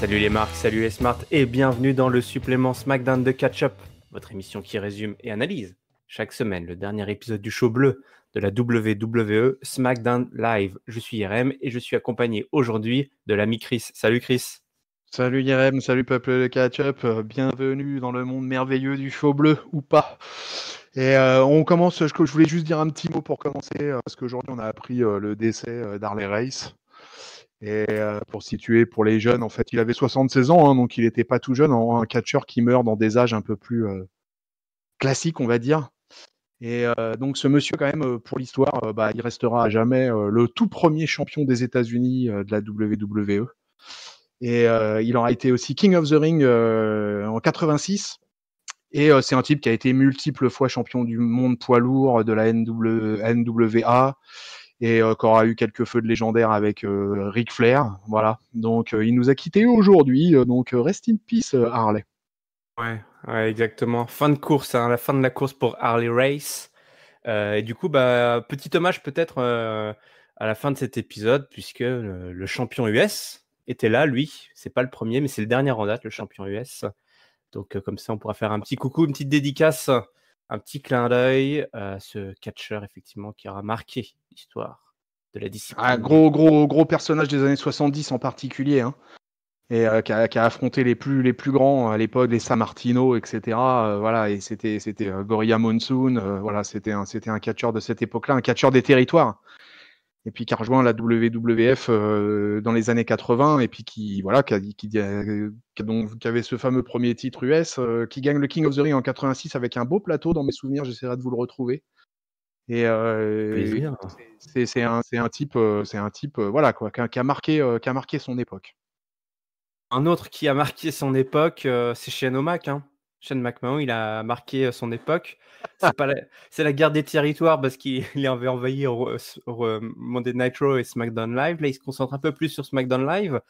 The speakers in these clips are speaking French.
Salut les marques, salut les smarts et bienvenue dans le supplément SmackDown de Catch-Up, votre émission qui résume et analyse chaque semaine le dernier épisode du show bleu de la WWE SmackDown Live. Je suis Yerem et je suis accompagné aujourd'hui de l'ami Chris. Salut Chris. Salut Yerem, salut peuple de Catch-Up, bienvenue dans le monde merveilleux du show bleu ou pas. Et on commence, je voulais juste dire un petit mot pour commencer, parce qu'aujourd'hui on a appris le décès d'Harley Race. Et pour situer pour les jeunes, en fait, il avait 76 ans, hein, donc il n'était pas tout jeune, un catcheur qui meurt dans des âges un peu plus classiques, on va dire. Et donc ce monsieur, quand même, pour l'histoire, il restera à jamais le tout premier champion des États-Unis de la WWE. Et il aura été aussi King of the Ring en 86. Et c'est un type qui a été multiple fois champion du monde poids lourd de la NWA et qui aura eu quelques feux de légendaire avec Ric Flair. Voilà. Donc il nous a quittés aujourd'hui. Donc rest in peace Harley. Ouais, exactement. Fin de course, la fin de la course pour Harley Race. Et du coup, petit hommage peut-être à la fin de cet épisode, puisque le champion US était là, lui. C'est pas le premier, mais c'est le dernier en date, le champion US. Donc comme ça, on pourra faire un petit coucou, une petite dédicace, un petit clin d'œil à ce catcheur, effectivement, qui aura marqué l'histoire de la discipline. Un gros personnage des années 70 en particulier, hein. Et qui a affronté les plus grands à l'époque, les San Martino, etc. Voilà, et c'était Gorilla Monsoon. Voilà, c'était un catcheur de cette époque-là, un catcheur des territoires. Et puis qui a rejoint la WWF dans les années 80, et puis qui avait ce fameux premier titre US, qui gagne le King of the Ring en 86 avec un beau plateau. Dans mes souvenirs, j'essaierai de vous le retrouver. Et c'est un type, voilà quoi, qui a marqué son époque. Un autre qui a marqué son époque, c'est Shane O'Mac. Shane McMahon, il a marqué son époque. C'est la guerre des territoires parce qu'il avait envahi Monday Night Raw et SmackDown Live. Là, il se concentre un peu plus sur SmackDown Live.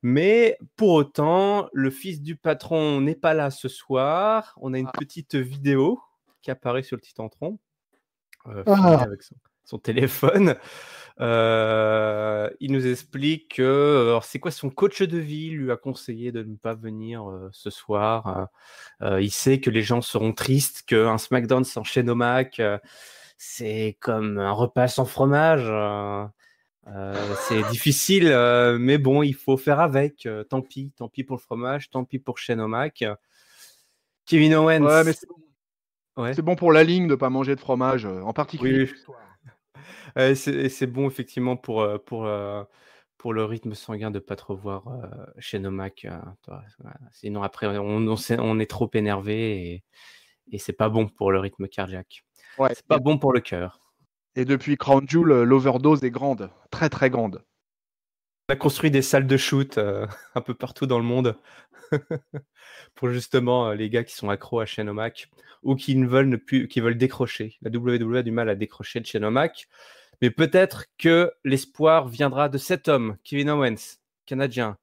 Mais pour autant, le fils du patron n'est pas là ce soir. On a une petite vidéo qui apparaît sur le Titantron, filmée avec son téléphone. Il nous explique que c'est quoi, son coach de vie lui a conseillé de ne pas venir ce soir. Il sait que les gens seront tristes, qu'un SmackDown sans Shane O'Mac, c'est comme un repas sans fromage. C'est difficile, mais bon, il faut faire avec. Tant pis pour le fromage, tant pis pour Shane O'Mac. Kevin Owens. Ouais, mais c'est bon pour la ligne de pas manger de fromage, en particulier. Oui. C'est bon effectivement pour le rythme sanguin de pas trop voir Shane O'Mac. Sinon après on est trop énervé et c'est pas bon pour le rythme cardiaque. Ouais. C'est pas bon pour le cœur. Et depuis Crown Jewel, l'overdose est grande, très très grande. On a construit des salles de shoot un peu partout dans le monde pour justement les gars qui sont accros à Shane O'Mac ou qui veulent décrocher. La WWE a du mal à décrocher de Shane O'Mac. Mais peut-être que l'espoir viendra de cet homme, Kevin Owens, canadien,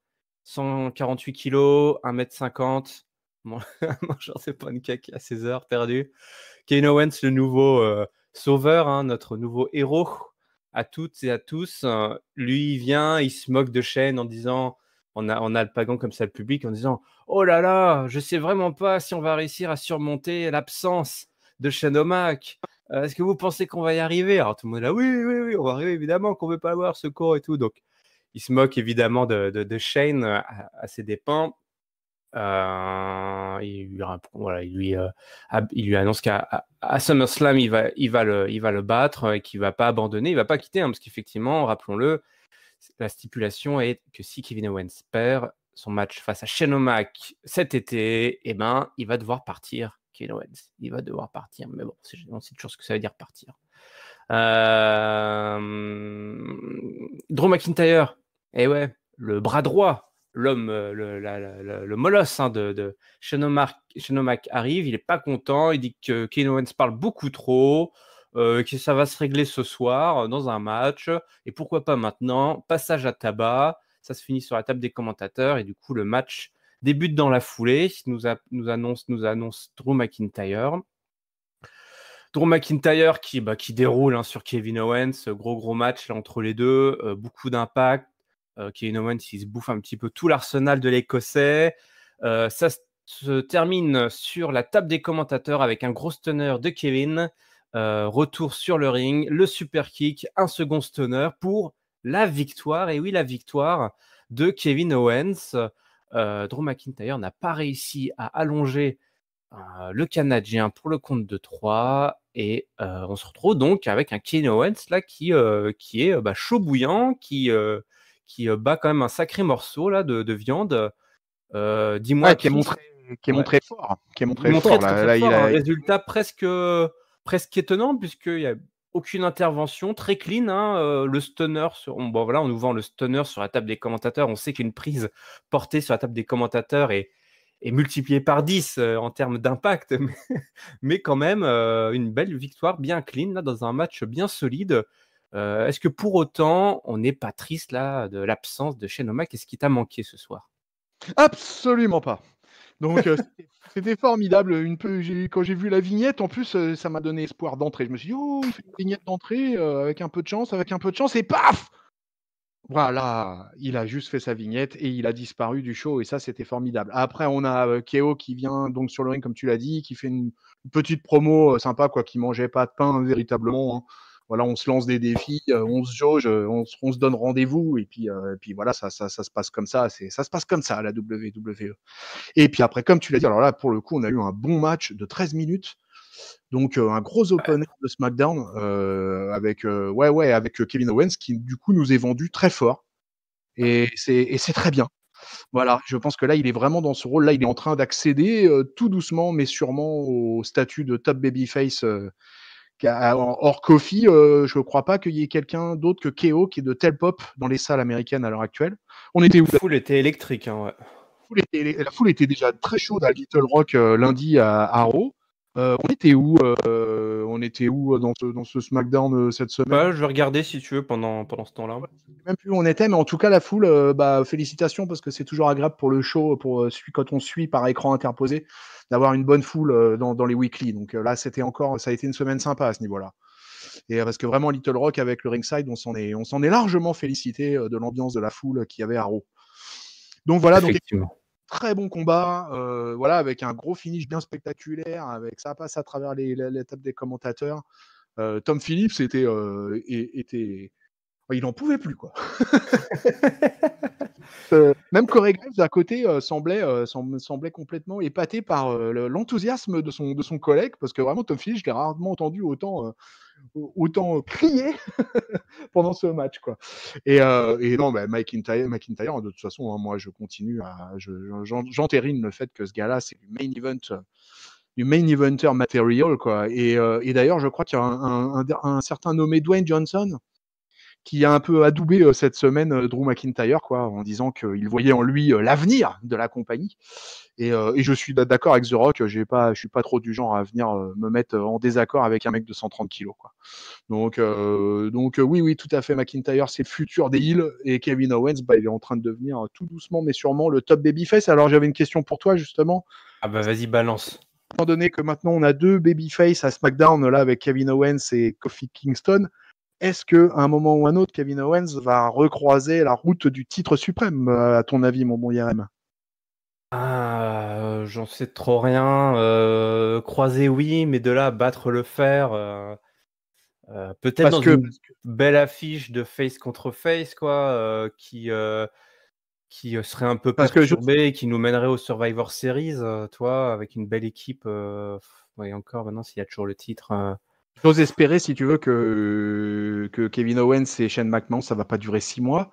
148 kilos, 1m50, mangeur de pancakes à 16 heures perdu. Kevin Owens, le nouveau sauveur, notre nouveau héros à toutes et à tous. Lui, il vient, il se moque de Shane en disant, on a le pagan comme ça, le public, en disant « Oh là là, je sais vraiment pas si on va réussir à surmonter l'absence de Shane O'Mac. Est-ce que vous pensez qu'on va y arriver ?» Alors tout le monde est là, oui, on va arriver, évidemment, qu'on ne veut pas avoir ce cours et tout. Donc, il se moque évidemment de Shane à ses dépens. Il lui annonce qu'à SummerSlam, il va le battre et qu'il ne va pas abandonner, il ne va pas quitter, parce qu'effectivement, rappelons-le, la stipulation est que si Kevin Owens perd son match face à Shane O'Mac cet été, il va devoir partir. Kevin Owens, il va devoir partir, mais bon, on sait toujours ce que ça veut dire partir. Drew McIntyre, le bras droit, l'homme, le molosse de Shane O'Mac arrive, il n'est pas content, il dit que Kevin Owens parle beaucoup trop, que ça va se régler ce soir dans un match, et pourquoi pas maintenant, passage à tabac, ça se finit sur la table des commentateurs, et du coup le match débute dans la foulée, nous annonce Drew McIntyre. Drew McIntyre qui déroule sur Kevin Owens, gros match là, entre les deux, beaucoup d'impact. Kevin Owens, il se bouffe un petit peu tout l'arsenal de l'Écossais. Ça se termine sur la table des commentateurs avec un gros stunner de Kevin. Retour sur le ring, le super kick, un second stunner pour la victoire. Et oui, la victoire de Kevin Owens. Drew McIntyre n'a pas réussi à allonger le Canadien pour le compte de 3. Et on se retrouve donc avec un Kevin Owens là, qui est chaud bouillant, qui bat quand même un sacré morceau là, de viande. Dis-moi, qui est montré fort. Qui est montré très fort. fort, un résultat presque étonnant, puisqu'il n'y a aucune intervention, très clean. Le stunner, on nous vend le stunner sur la table des commentateurs. On sait qu'une prise portée sur la table des commentateurs est multipliée par 10 en termes d'impact. Mais quand même, une belle victoire bien clean là, dans un match bien solide. Est-ce que pour autant, on n'est pas triste là, de l'absence de Shane O'Mac? Qu'est-ce qui t'a manqué ce soir? Absolument pas. Donc c'était formidable. Quand j'ai vu la vignette, en plus, ça m'a donné espoir d'entrée. Je me suis dit, oh, il fait une vignette d'entrée avec un peu de chance, et paf! Voilà, il a juste fait sa vignette et il a disparu du show, et ça, c'était formidable. Après, on a KO qui vient donc sur le ring, comme tu l'as dit, qui fait une petite promo sympa, quoi, qui mangeait pas de pain véritablement. Hein. Voilà, on se lance des défis, on se jauge, on se donne rendez-vous, et puis voilà, ça se passe comme ça. Ça se passe comme ça, la WWE. Et puis après, comme tu l'as dit, alors là, pour le coup, on a eu un bon match de 13 minutes. Donc un gros opener de SmackDown avec Kevin Owens, qui du coup nous est vendu très fort. Et c'est très bien. Voilà, je pense que là, il est vraiment dans ce rôle. Là, il est en train d'accéder tout doucement, mais sûrement au statut de top babyface. Hors Kofi, je ne crois pas qu'il y ait quelqu'un d'autre que KO qui est de tel pop dans les salles américaines à l'heure actuelle. On était où? La foule était électrique. Hein, ouais. La foule était déjà très chaude à Little Rock lundi à Raw. On était où dans ce SmackDown cette semaine? Je vais regarder si tu veux pendant ce temps-là. Je ne sais même plus où on était, mais en tout cas, la foule, félicitations, parce que c'est toujours agréable pour le show, quand on suit par écran interposé, d'avoir une bonne foule dans les weekly. Donc là, ça a été une semaine sympa à ce niveau-là. Et parce que vraiment, Little Rock avec le ringside, on s'en est largement félicité de l'ambiance de la foule qu'il y avait à Raw. Donc voilà, très bon combat, avec un gros finish bien spectaculaire, avec ça passe à travers les tables des commentateurs. Tom Phillips était il n'en pouvait plus, quoi. Même Corey Graves à côté semblait complètement épaté par l'enthousiasme de son collègue, parce que vraiment Tom Phillips, je l'ai rarement entendu autant crier pendant ce match, quoi. Et non, McIntyre, de toute façon, hein, moi je continue j'entérine le fait que ce gars-là, c'est du main eventer material, quoi. Et d'ailleurs, je crois qu'il y a un certain nommé Dwayne Johnson qui a un peu adoubé cette semaine Drew McIntyre, quoi, en disant qu'il voyait en lui l'avenir de la compagnie. Et je suis d'accord avec The Rock, je suis pas trop du genre à venir me mettre en désaccord avec un mec de 130 kilos, quoi. Donc oui, tout à fait, McIntyre, c'est le futur des heels, et Kevin Owens, il est en train de devenir tout doucement, mais sûrement le top babyface. Alors j'avais une question pour toi, justement. Ah bah vas-y, balance. Étant donné que maintenant on a 2 babyface à SmackDown, là, avec Kevin Owens et Kofi Kingston, est-ce qu'à un moment ou un autre, Kevin Owens va recroiser la route du titre suprême, à ton avis, mon bon Yerem? J'en sais trop rien. Croiser, oui, mais de là à battre le fer, peut-être une belle affiche de face contre face, quoi, qui serait un peu perturbée, qui nous mènerait au Survivor Series, toi, avec une belle équipe. Et encore, maintenant, s'il y a toujours le titre. J'ose espérer, si tu veux, que Kevin Owens et Shane McMahon, ça va pas durer 6 mois.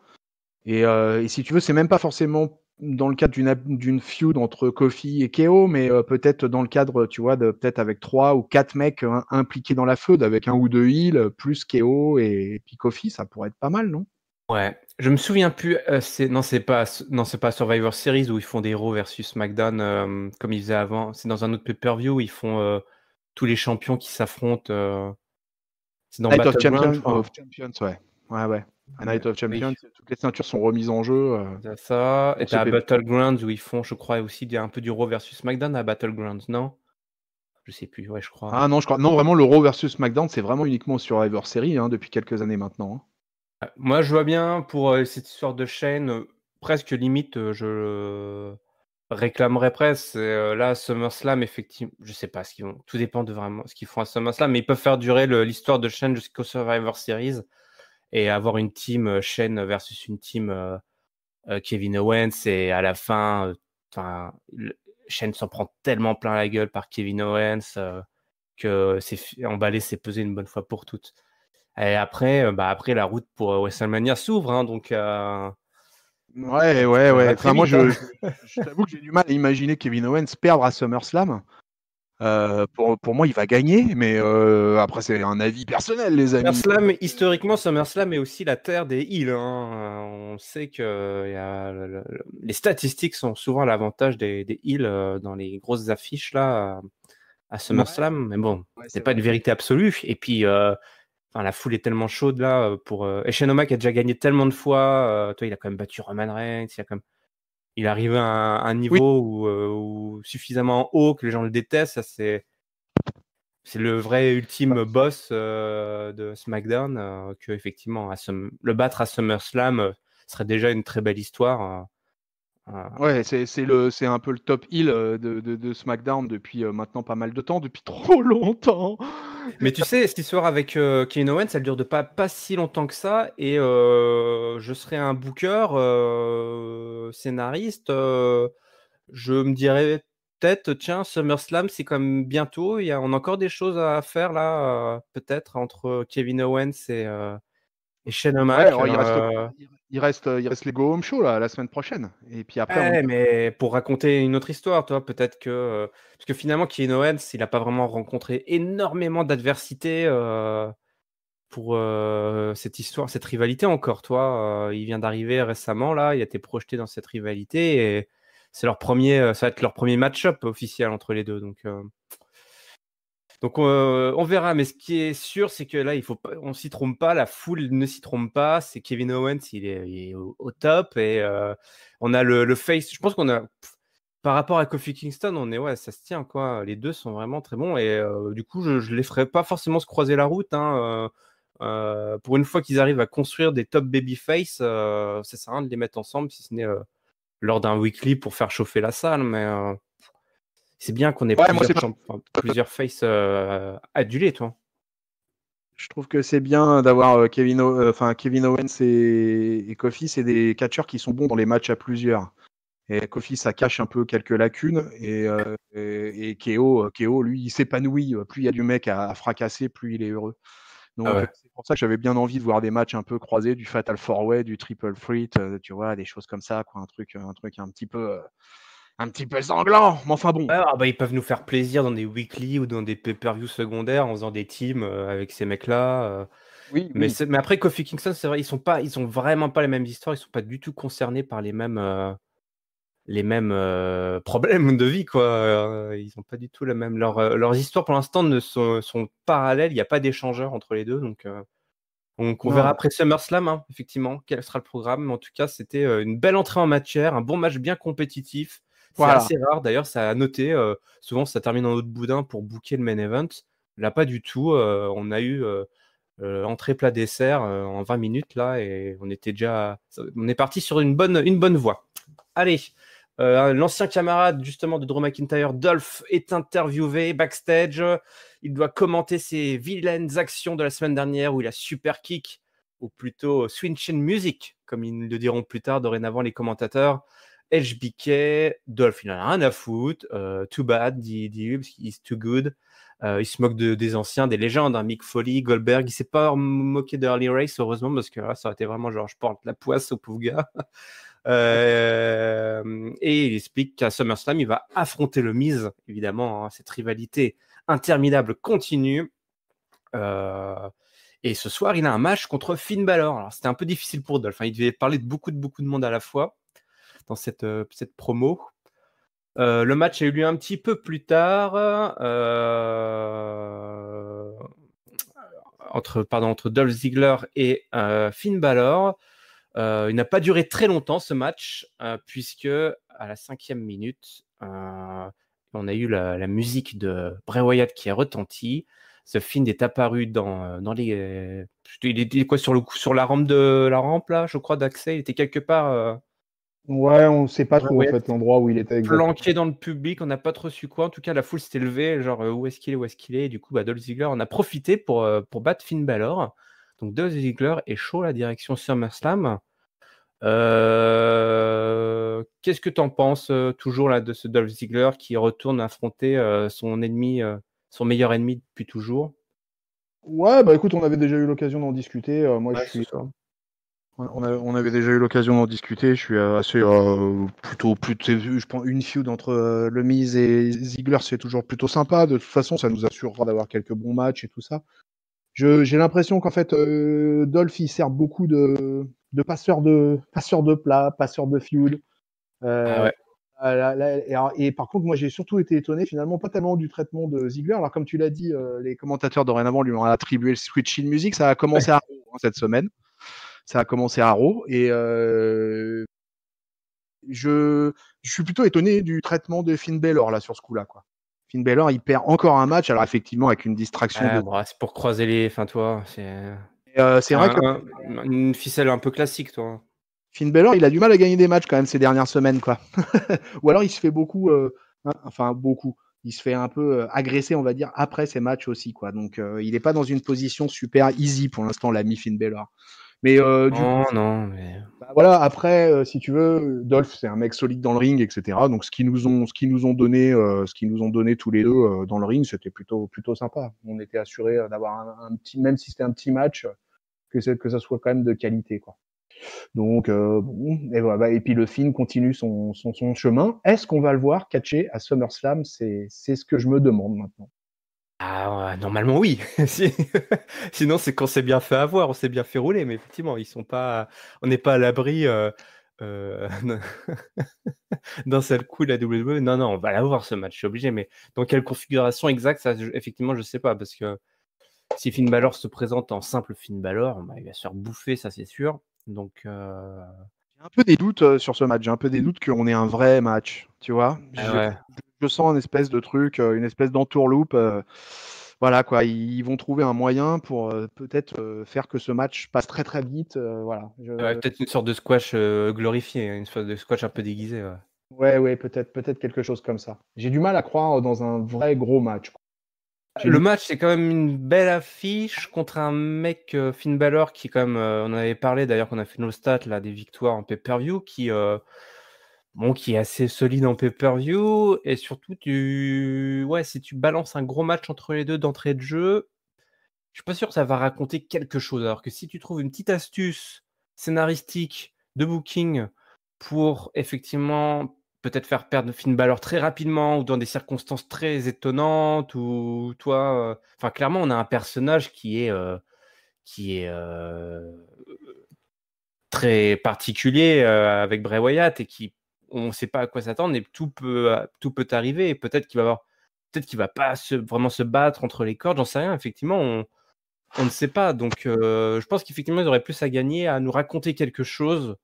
Et si tu veux, c'est même pas forcément dans le cadre d'une feud entre Kofi et KO, mais peut-être dans le cadre, tu vois, peut-être avec 3 ou 4 mecs impliqués dans la feud, avec un ou 2 heels, plus KO et puis Kofi, ça pourrait être pas mal, non? Ouais, je me souviens plus. C'est pas Survivor Series où ils font des Raw versus SmackDown comme ils faisaient avant. C'est dans un autre pay-per-view où ils font tous les champions qui s'affrontent. C'est dans Night of Battleground, Champions, ouais. A Night of Champions, toutes les ceintures sont remises en jeu. C'est ça. Et t'as Battlegrounds où ils font, je crois, aussi un peu du Raw versus SmackDown à Battlegrounds, non? Je sais plus, ouais, je crois. Ah non, je crois. Non, vraiment, le Raw versus SmackDown, c'est vraiment uniquement sur Survivor Series depuis quelques années maintenant. Hein. Moi, je vois bien pour cette histoire de chaîne, presque limite, je réclamerais presque. Là, SummerSlam, effectivement, je sais pas ce qu'ils vont. Tout dépend de vraiment ce qu'ils font à SummerSlam, mais ils peuvent faire durer l'histoire de chaîne jusqu'au Survivor Series et avoir une team chaîne versus une team Kevin Owens et à la fin, enfin, Shane s'en prend tellement plein la gueule par Kevin Owens que emballé, c'est pesé une bonne fois pour toutes. Et après, après la route pour WrestleMania s'ouvre, hein, donc Ouais. ça va très Enfin, moi, vite. Hein. je t'avoue que j'ai du mal à imaginer Kevin Owens perdre à SummerSlam. Pour moi, il va gagner, mais après, c'est un avis personnel, les amis. SummerSlam, historiquement, SummerSlam est aussi la terre des heels. Hein. On sait que les statistiques sont souvent à l'avantage des heels dans les grosses affiches là à SummerSlam, mais bon, Ouais, c'est c'est pas vrai. une vérité absolue. Et puis, la foule est tellement chaude là pour. Et Shane O'Mac a déjà gagné tellement de fois. Toi, il a quand même battu Roman Reigns. Il est arrivé à un Oui, niveau où suffisamment haut que les gens le détestent. Ça, c'est le vrai ultime boss de SmackDown. Que effectivement, le battre à SummerSlam serait déjà une très belle histoire. ouais, c'est un peu le top heel de SmackDown depuis maintenant pas mal de temps, depuis trop longtemps. Mais tu sais, cette histoire avec Kevin Owens, elle dure de pas si longtemps que ça. Et je serais un booker, scénariste. Je me dirais peut-être, tiens, SummerSlam, c'est comme bientôt. On a encore des choses à faire là, peut-être, entre Kevin Owens et Shane Ouais, O'Mac. alors il reste les Go Home Show là, la semaine prochaine. Et puis après, on... Ouais, mais pour raconter une autre histoire, toi, peut-être que. Parce que finalement, Kevin Owens, il n'a pas vraiment rencontré énormément d'adversité. Pour cette histoire, cette rivalité encore. Toi, il vient d'arriver récemment, là, il a été projeté dans cette rivalité et c'est ça va être leur premier match-up officiel entre les deux. Donc on verra, mais ce qui est sûr, c'est que là, on s'y trompe pas, la foule ne s'y trompe pas. C'est Kevin Owens, il est au top et on a le face. Je pense qu'on a, par rapport à Kofi Kingston, ouais, ça se tient quoi. Les deux sont vraiment très bons et du coup, je les ferai pas forcément se croiser la route. Hein, pour une fois qu'ils arrivent à construire des top babyface, ça sert à rien de les mettre ensemble si ce n'est lors d'un weekly pour faire chauffer la salle, mais c'est bien qu'on ait Ouais, moi, plusieurs faces adulés, toi. je trouve que c'est bien d'avoir Kevin Owens et Kofi, c'est des catcheurs qui sont bons dans les matchs à plusieurs. Et Kofi, ça cache un peu quelques lacunes. Et KO, lui, il s'épanouit. Plus il y a du mec à fracasser, plus il est heureux. Ah Donc, ouais. c'est pour ça que j'avais bien envie de voir des matchs un peu croisés, du Fatal 4-Way, du Triple Threat, tu vois, des choses comme ça, quoi, un truc un petit peu sanglant. Mais enfin bon. Ouais, bah, ils peuvent nous faire plaisir dans des weekly ou dans des pay-per-view secondaires en faisant des teams avec ces mecs-là. Oui. Mais après, Kofi Kingston, c'est vrai, ils sont vraiment pas les mêmes histoires, ils sont pas du tout concernés par les mêmes problèmes de vie, quoi. Ils ont pas du tout leurs histoires pour l'instant sont parallèles, il n'y a pas d'échangeur entre les deux, donc on verra Non. après SummerSlam, hein, effectivement, quel sera le programme. Mais en tout cas, c'était une belle entrée en matière, un bon match bien compétitif. C'est Voilà. assez rare, d'ailleurs, ça a noté. Souvent, ça termine en autre boudin pour booker le main event. Là, pas du tout. On a eu entrée, plat, dessert en 20 minutes, là, et on est parti sur une bonne voie. Allez, l'ancien camarade justement de Drew McIntyre, Dolph, est interviewé backstage. Il doit commenter ses vilaines actions de la semaine dernière où il a super kick, ou plutôt switch in music, comme ils le diront plus tard dorénavant les commentateurs. HBK, Dolph, il en a rien à foutre. Too bad, dit parce qu'il est too good. Il se moque des anciens, des légendes, hein, Mick Foley, Goldberg. Il s'est pas moqué de Harley Race, heureusement, parce que là, ça aurait été vraiment genre, je porte la poisse au pauvre gars. Et il explique qu'à SummerSlam, il va affronter le Miz, évidemment, hein, cette rivalité interminable continue. Et ce soir, il a un match contre Finn Balor. Alors, c'était un peu difficile pour Dolph. Hein. Il devait parler de beaucoup de monde à la fois dans cette promo. Le match a eu lieu un petit peu plus tard entre Dolph Ziggler et Finn Balor. Il n'a pas duré très longtemps ce match, puisque à la 5e minute, on a eu la musique de Bray Wyatt qui a retenti. The Fiend est apparu dans les. Il était quoi sur la rampe là, je crois, d'accès. Il était quelque part. Ouais, on sait pas Bray trop en Wyatt fait l'endroit où il était exactement. planqué dans le public, on n'a pas trop su quoi. En tout cas, la foule s'était levée, genre où est-ce qu'il est, où est-ce qu'il est. Et du coup, Dolph Ziggler en a profité pour battre Finn Balor. Donc Dolph Ziggler est chaud à la direction SummerSlam. Qu'est-ce que t'en penses toujours là de ce Dolph Ziggler qui retourne affronter son ennemi, son meilleur ennemi depuis toujours? Ouais, bah écoute, on avait déjà eu l'occasion d'en discuter. Moi, je Ouais, c'est suis. ça. On avait déjà eu l'occasion d'en discuter. Je suis assez plutôt, je pense une feud entre le Miz et Ziggler, c'est toujours plutôt sympa. De toute façon, ça nous assurera d'avoir quelques bons matchs et tout ça. J'ai l'impression qu'en fait, Dolph il sert beaucoup de passeur de plat, passeur de feud. Ah Euh, ouais. et par contre, moi, j'ai surtout été étonné finalement pas tellement du traitement de Ziggler. Alors, comme tu l'as dit, les commentateurs dorénavant lui ont attribué le switch in music. Ça a commencé à Raw, hein, cette semaine. Ça a commencé à Raw et je suis plutôt étonné du traitement de Finn Balor là sur ce coup-là, quoi. Finn Balor, il perd encore un match, alors effectivement avec une distraction de. Bon, c'est pour croiser les. Enfin, toi, C'est vrai que une ficelle un peu classique, toi. Finn Balor, il a du mal à gagner des matchs quand même ces dernières semaines, quoi. Ou alors il se fait beaucoup, enfin beaucoup. Il se fait un peu agresser, on va dire, après ces matchs aussi, quoi. Donc il n'est pas dans une position super easy pour l'instant, l'ami Finn Balor. Mais du coup, Non, non, mais. bah, voilà, après, si tu veux, Dolph, c'est un mec solide dans le ring, etc. Donc ce qu'ils nous ont donné tous les deux dans le ring, c'était plutôt sympa. On était assuré d'avoir un petit, même si c'était un petit match, que ça soit quand même de qualité, quoi. Donc bon, et voilà. Et puis le film continue son chemin. Est-ce qu'on va le voir catcher à SummerSlam? C'est ce que je me demande maintenant. Ah, ouais, normalement, oui. Sinon, c'est qu'on s'est bien fait avoir, on s'est bien fait rouler. Mais effectivement, on n'est pas à l'abri euh, d'un seul coup de la WWE. Non, non, on va l'avoir ce match, je suis obligé. Mais dans quelle configuration exacte, ça, effectivement, je sais pas. Parce que si Finn Balor se présente en simple Finn Balor, bah, il va se faire bouffer, ça c'est sûr. Donc, J'ai un peu des doutes sur ce match. J'ai un peu des doutes qu'on ait un vrai match. Tu vois, ouais. je sens une espèce de truc, une espèce d'entourloupe. Voilà quoi, ils vont trouver un moyen pour peut-être faire que ce match passe très très vite. Voilà. Ouais, peut-être une sorte de squash glorifié, hein, une sorte de squash un peu déguisé. Ouais. Ouais, peut-être quelque chose comme ça. J'ai du mal à croire dans un vrai gros match, quoi. J'ai Le du... match, c'est quand même une belle affiche contre un mec, Finn Balor, qui quand même, on avait parlé d'ailleurs, qu'on a fait nos stats là, des victoires en pay-per-view, qui est assez solide en pay-per-view, et surtout, ouais, si tu balances un gros match entre les deux d'entrée de jeu, je suis pas sûr que ça va raconter quelque chose. Alors que si tu trouves une petite astuce scénaristique de booking pour effectivement peut-être faire perdre Finn Balor très rapidement ou dans des circonstances très étonnantes, ou toi, enfin clairement on a un personnage qui est très particulier avec Bray Wyatt, et on ne sait pas à quoi s'attendre, et tout peut arriver, et peut-être qu'il va pas vraiment se battre entre les cordes, j'en sais rien. Effectivement, on ne sait pas. Donc je pense qu'effectivement ils auraient plus à gagner à nous raconter quelque chose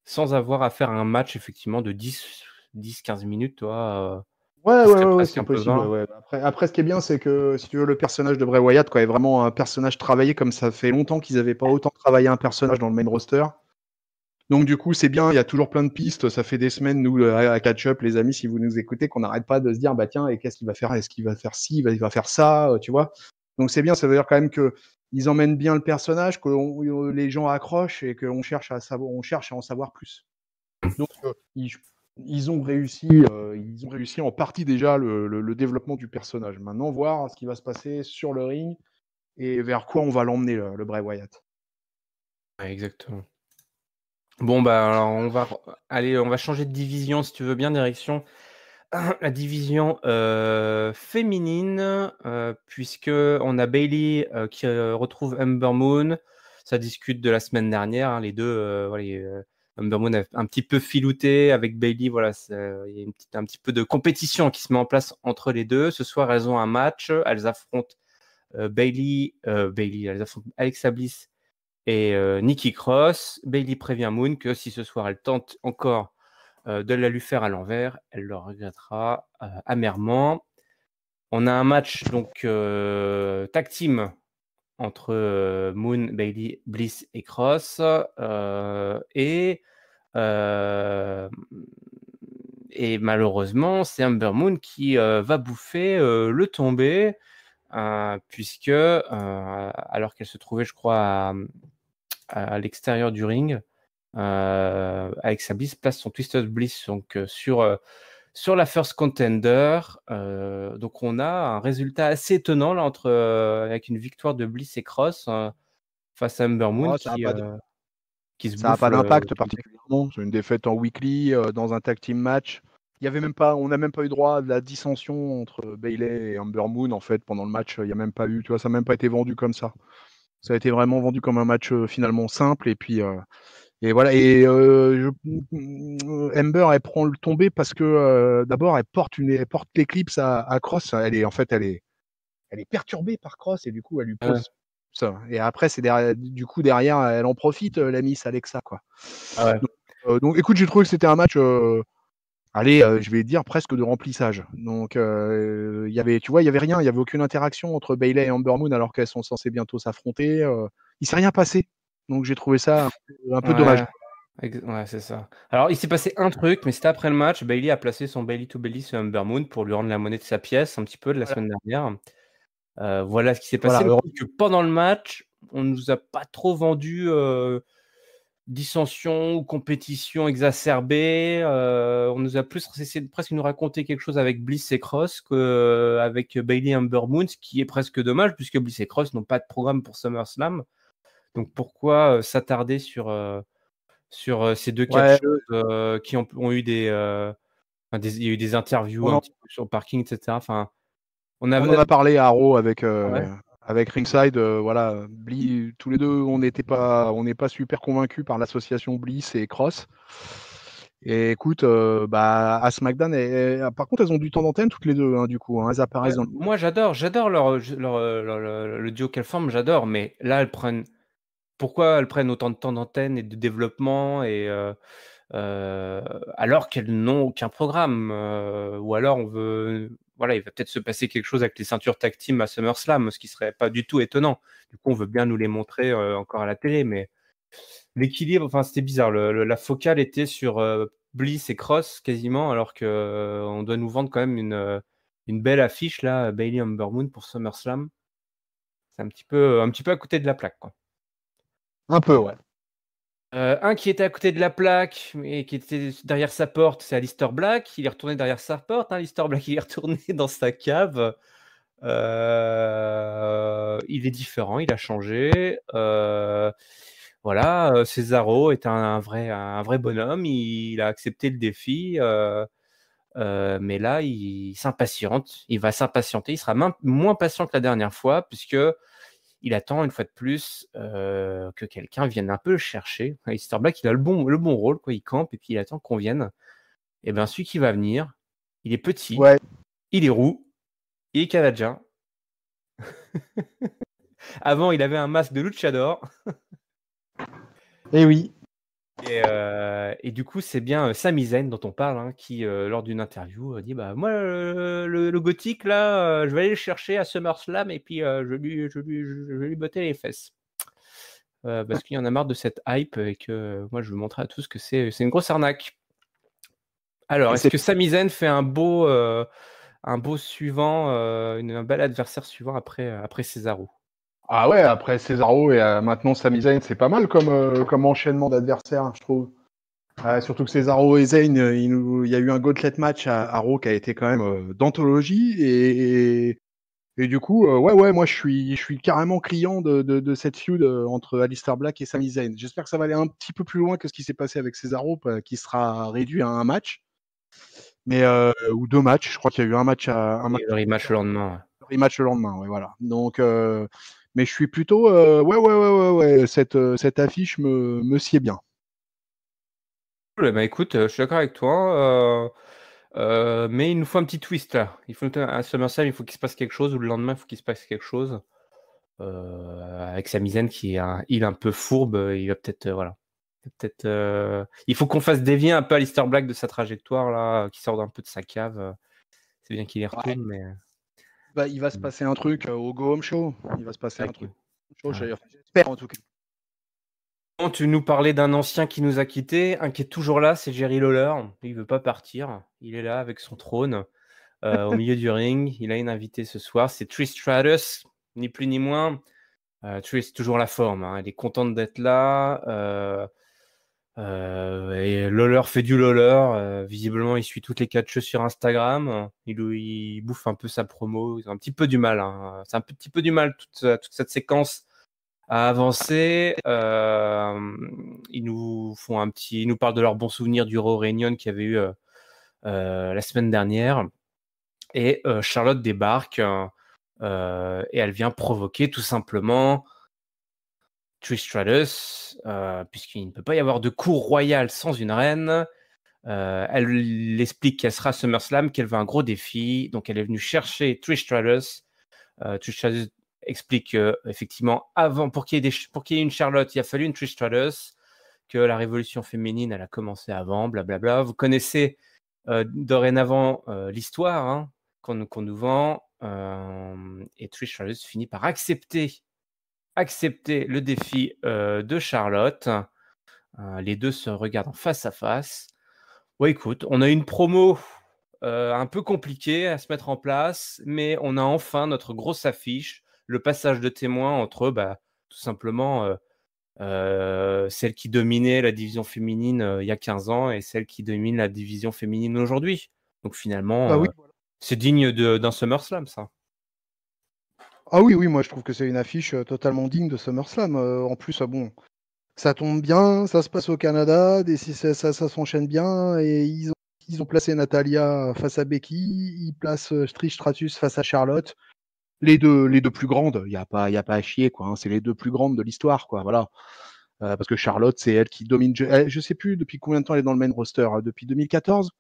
sans avoir à faire un match effectivement de 10-15 minutes, toi, qui serait Ouais, presque c'est un peu possible. vain. Ouais. Après, ce qui est bien, c'est que si tu veux, le personnage de Bray Wyatt, quoi, est vraiment un personnage travaillé comme ça fait longtemps qu'ils n'avaient pas autant travaillé un personnage dans le main roster. Donc du coup, c'est bien, il y a toujours plein de pistes. Ça fait des semaines, nous, à Catch Up, les amis, si vous nous écoutez, qu'on n'arrête pas de se dire, bah tiens, et qu'est-ce qu'il va faire? Est-ce qu'il va faire ci? Il va faire ça, tu vois? Donc c'est bien, ça veut dire quand même que ils emmènent bien le personnage, que les gens accrochent et qu'on cherche on cherche à en savoir plus. Donc ils ont réussi en partie déjà le développement du personnage. Maintenant, voir ce qui va se passer sur le ring et vers quoi on va l'emmener, le Bray Wyatt. Ouais, exactement. Bon, bah alors on va changer de division si tu veux bien, direction la division féminine, puisque on a Bayley qui retrouve Ember Moon. Ça discute de la semaine dernière, hein, les deux. Voilà, Ember Moon a un petit peu filouté avec Bayley. Voilà, il y a un petit peu de compétition qui se met en place entre les deux. Ce soir, elles ont un match. Elles affrontent elles affrontent Alexa Bliss et Nikki Cross. Bayley prévient Moon que si ce soir elle tente encore de la lui faire à l'envers, elle le regrettera amèrement. On a un match donc tag team entre Moon, Bailey, Bliss et Cross et malheureusement c'est Ember Moon qui va bouffer le tombé puisque alors qu'elle se trouvait je crois à l'extérieur du ring avec sa Bliss place son Twisted Bliss donc sur la First Contender. Donc on a un résultat assez étonnant là avec une victoire de Bliss et Cross face à Ember Moon Oh, qui se ça n'a bouffe pas le d'impact tombé. particulièrement. C'est une défaite en weekly dans un tag team match. Il y avait même pas, on n'a même pas eu droit à de la dissension entre Bayley et Ember Moon en fait pendant le match. Il n'y a même pas eu, tu vois, ça n'a même pas été vendu comme ça. Ça a été vraiment vendu comme un match finalement simple et voilà. Ember elle prend le tombé parce que d'abord elle porte l'éclipse à Cross. Elle est perturbée par Cross et du coup elle lui Ouais. pose ça. Et après derrière elle en profite la Miss Alexa quoi. Ah ouais. Donc écoute, j'ai trouvé que c'était un match je vais dire presque de remplissage. Donc il y avait, tu vois, il y avait rien, il y avait aucune interaction entre Bayley et Ember Moon alors qu'elles sont censées bientôt s'affronter. Il s'est rien passé. Donc j'ai trouvé ça un peu dommage. Ouais. Ouais, c'est ça. Alors, il s'est passé un truc, mais c'était après le match. Bailey a placé son Bailey to Bailey sur Ember Moon pour lui rendre la monnaie de sa pièce, un petit peu de la Voilà, semaine dernière. Voilà ce qui s'est passé. voilà, Le truc que pendant le match, on ne nous a pas trop vendu dissension ou compétition exacerbée. On nous a plus essayé de presque nous raconter quelque chose avec Bliss et Cross qu'avec Bailey et Ember Moon, ce qui est presque dommage puisque Bliss et Cross n'ont pas de programme pour SummerSlam. Donc pourquoi s'attarder sur ces deux ouais, catcheuses qui ont eu il y a eu des interviews on un en, petit peu sur le parking, etc. Enfin, on en a parlé à Raw ouais. avec Ringside. Voilà, tous les deux, on n'est pas super convaincus par l'association Bliss et Cross. Et écoute, à SmackDown, par contre, elles ont du temps d'antenne toutes les deux, hein, du coup. Hein, elles Ouais, apparaissent dans moi j'adore le duo qu'elles forment, j'adore, mais là pourquoi elles prennent autant de temps d'antenne et de développement euh, alors qu'elles n'ont aucun programme ou alors voilà, il va peut-être se passer quelque chose avec les ceintures tag team à SummerSlam, ce qui serait pas du tout étonnant. Du coup, on veut bien nous les montrer encore à la télé, mais l'équilibre, enfin, c'était bizarre. La focale était sur Bliss et Cross quasiment, alors que on doit nous vendre quand même une belle affiche là, Bailey Ember Moon pour SummerSlam. C'est un petit peu à côté de la plaque, quoi. un peu, ouais. Un qui était à côté de la plaque et qui était derrière sa porte, c'est Aleister Black. Il est retourné derrière sa porte. Aleister Black, il est retourné dans sa cave. Il est différent, il a changé. Voilà, Cesaro est un vrai bonhomme. Il a accepté le défi. Mais là, il s'impatiente. Il va s'impatienter. Il sera moins patient que la dernière fois, puisque il attend une fois de plus que quelqu'un vienne un peu le chercher. Aleister Black, il a le bon rôle, quoi. Il campe et puis il attend qu'on vienne. Et bien, celui qui va venir, il est petit, Ouais. il est roux, il est canadien. Avant, il avait un masque de luchador. Et oui. Et du coup, c'est bien Sami Zayn dont on parle, hein, qui, lors d'une interview, dit bah, moi, le gothique, là, je vais aller le chercher à SummerSlam et puis je vais lui botter les fesses. Parce qu'il y en a marre de cette hype et que moi, je veux montrer à tous que c'est une grosse arnaque. Alors, Et est-ce c'est que Sami Zayn fait un beau suivant, un bel adversaire suivant après Cesaro? Ah ouais, après Cesaro et maintenant Sami Zayn, c'est pas mal comme enchaînement d'adversaires, je trouve. Surtout que Cesaro et Zayn, il y a eu un gauntlet match à Raw qui a été quand même d'anthologie et du coup, ouais, moi je suis carrément client de cette feud entre Aleister Black et Sami Zayn. J'espère que ça va aller un petit peu plus loin que ce qui s'est passé avec Cesaro, qui sera réduit à un match, mais ou deux matchs. Je crois qu'il y a eu un match Et le rematch le lendemain. rematch le lendemain, ouais, voilà. Donc, mais je suis plutôt, ouais. Cette affiche me sied bien. Cool, bah écoute, je suis d'accord avec toi. Mais il nous faut un petit twist là. Il faut un SummerSlam, il faut qu'il se passe quelque chose, ou le lendemain, il faut qu'il se passe quelque chose. Avec Sami Zayn qui est un peu fourbe, il va peut-être voilà. Il faut qu'on fasse dévier un peu Aleister Black de sa trajectoire là, qui sort un peu de sa cave. C'est bien qu'il y Ouais. retourne, mais il va se passer un truc au Go Home Show. Il va se passer un truc. Ouais. J'espère en tout cas. Bon, tu nous parlais d'un ancien qui nous a quittés, un qui est toujours là, c'est Jerry Lawler. Il veut pas partir. Il est là avec son trône au milieu du ring. Il a une invitée ce soir, c'est Trish Stratus, ni plus ni moins. Trish toujours la forme, hein. Elle est contente d'être là. Et Lawler fait du Lawler. Visiblement, il suit toutes les catcheuses sur Instagram. Il bouffe un peu sa promo. Ils ont un petit peu du mal, hein. C'est un petit peu du mal toute cette séquence à avancer. Ils nous parlent de leurs bons souvenirs du Raw Reunion qu'il y avait eu la semaine dernière. Et Charlotte débarque et elle vient provoquer tout simplement Trish Stratus, puisqu'il ne peut pas y avoir de cour royale sans une reine. Elle explique qu'elle sera à SummerSlam, qu'elle veut un gros défi. Donc elle est venue chercher Trish Stratus. Trish Stratus explique effectivement pour qu'il y ait une Charlotte, il a fallu une Trish Stratus, que la révolution féminine elle a commencé avant, blablabla. Vous connaissez dorénavant l'histoire, hein, qu'on nous vend, et Trish Stratus finit par accepter le défi de Charlotte. Les deux se regardent face à face. Ouais, écoute, on a une promo un peu compliquée à se mettre en place, mais on a enfin notre grosse affiche, le passage de témoin entre tout simplement celle qui dominait la division féminine il y a 15 ans et celle qui domine la division féminine aujourd'hui. Donc finalement, oui, voilà. c'est digne d'un SummerSlam, ça. Ah oui, moi je trouve que c'est une affiche totalement digne de SummerSlam. En plus, bon, ça tombe bien, ça se passe au Canada, ça s'enchaîne bien, et ils ont placé Natalia face à Becky, ils placent Trish Stratus face à Charlotte. Les deux plus grandes, il y a pas à chier, quoi, hein, c'est les deux plus grandes de l'histoire, quoi, voilà. Parce que Charlotte, c'est elle qui domine. Je sais plus depuis combien de temps elle est dans le main roster, depuis 2014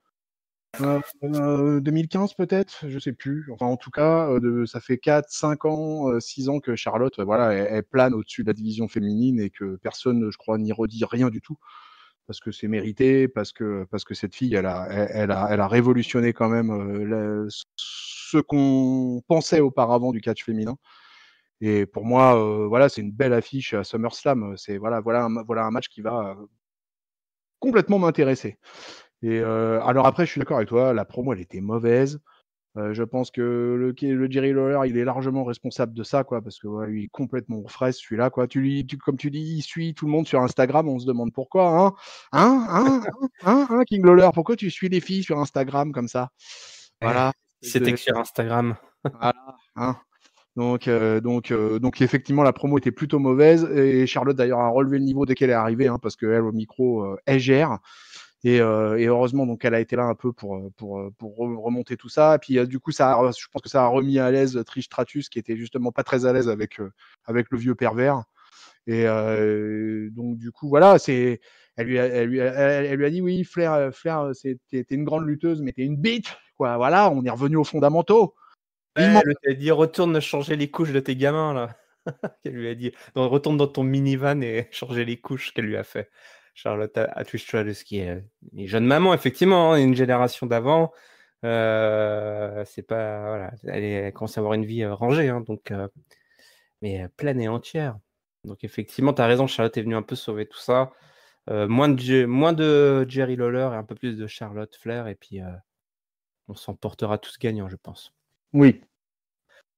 2015 peut-être, je sais plus. Enfin, en tout cas, ça fait 4, 5 ans, 6 ans que Charlotte, voilà, elle plane au-dessus de la division féminine et que personne, je crois, n'y redit rien du tout. Parce que c'est mérité, parce que cette fille, elle a révolutionné quand même ce qu'on pensait auparavant du catch féminin. Et pour moi, voilà, c'est une belle affiche à SummerSlam. C'est voilà un match qui va complètement m'intéresser. Et alors après, je suis d'accord avec toi, la promo elle était mauvaise. Je pense que le Jerry Lawler, il est largement responsable de ça, quoi, parce que ouais, lui, il est complètement aux fraises, celui-là, quoi. Comme tu dis, il suit tout le monde sur Instagram, on se demande pourquoi, King Lawler, pourquoi tu suis les filles sur Instagram comme ça? Voilà. C'était que sur Instagram. Voilà, hein. Donc effectivement, la promo était plutôt mauvaise et Charlotte d'ailleurs a relevé le niveau dès qu'elle est arrivée, hein, parce qu'elle au micro, elle gère. Et heureusement, donc elle a été là un peu pour remonter tout ça. Et puis du coup, je pense que ça a remis à l'aise Trish Stratus, qui était justement pas très à l'aise avec le vieux pervers. Et donc du coup, voilà, elle lui a dit oui, Flair, t'es une grande lutteuse, mais t'es une bitch, quoi. Voilà, on est revenu aux fondamentaux. Elle lui a dit retourne changer les couches de tes gamins là. Qu'elle lui a dit retourne dans ton minivan et changer les couches qu'elle lui a fait. Charlotte à Trish Stratus qui est une jeune maman effectivement, hein, une génération d'avant. C'est pas voilà, elle commence à avoir une vie rangée, hein, donc mais pleine et entière. Donc effectivement, tu as raison, Charlotte est venue un peu sauver tout ça. Moins de Jerry Lawler et un peu plus de Charlotte Flair et puis on s'en portera tous gagnants, je pense. Oui.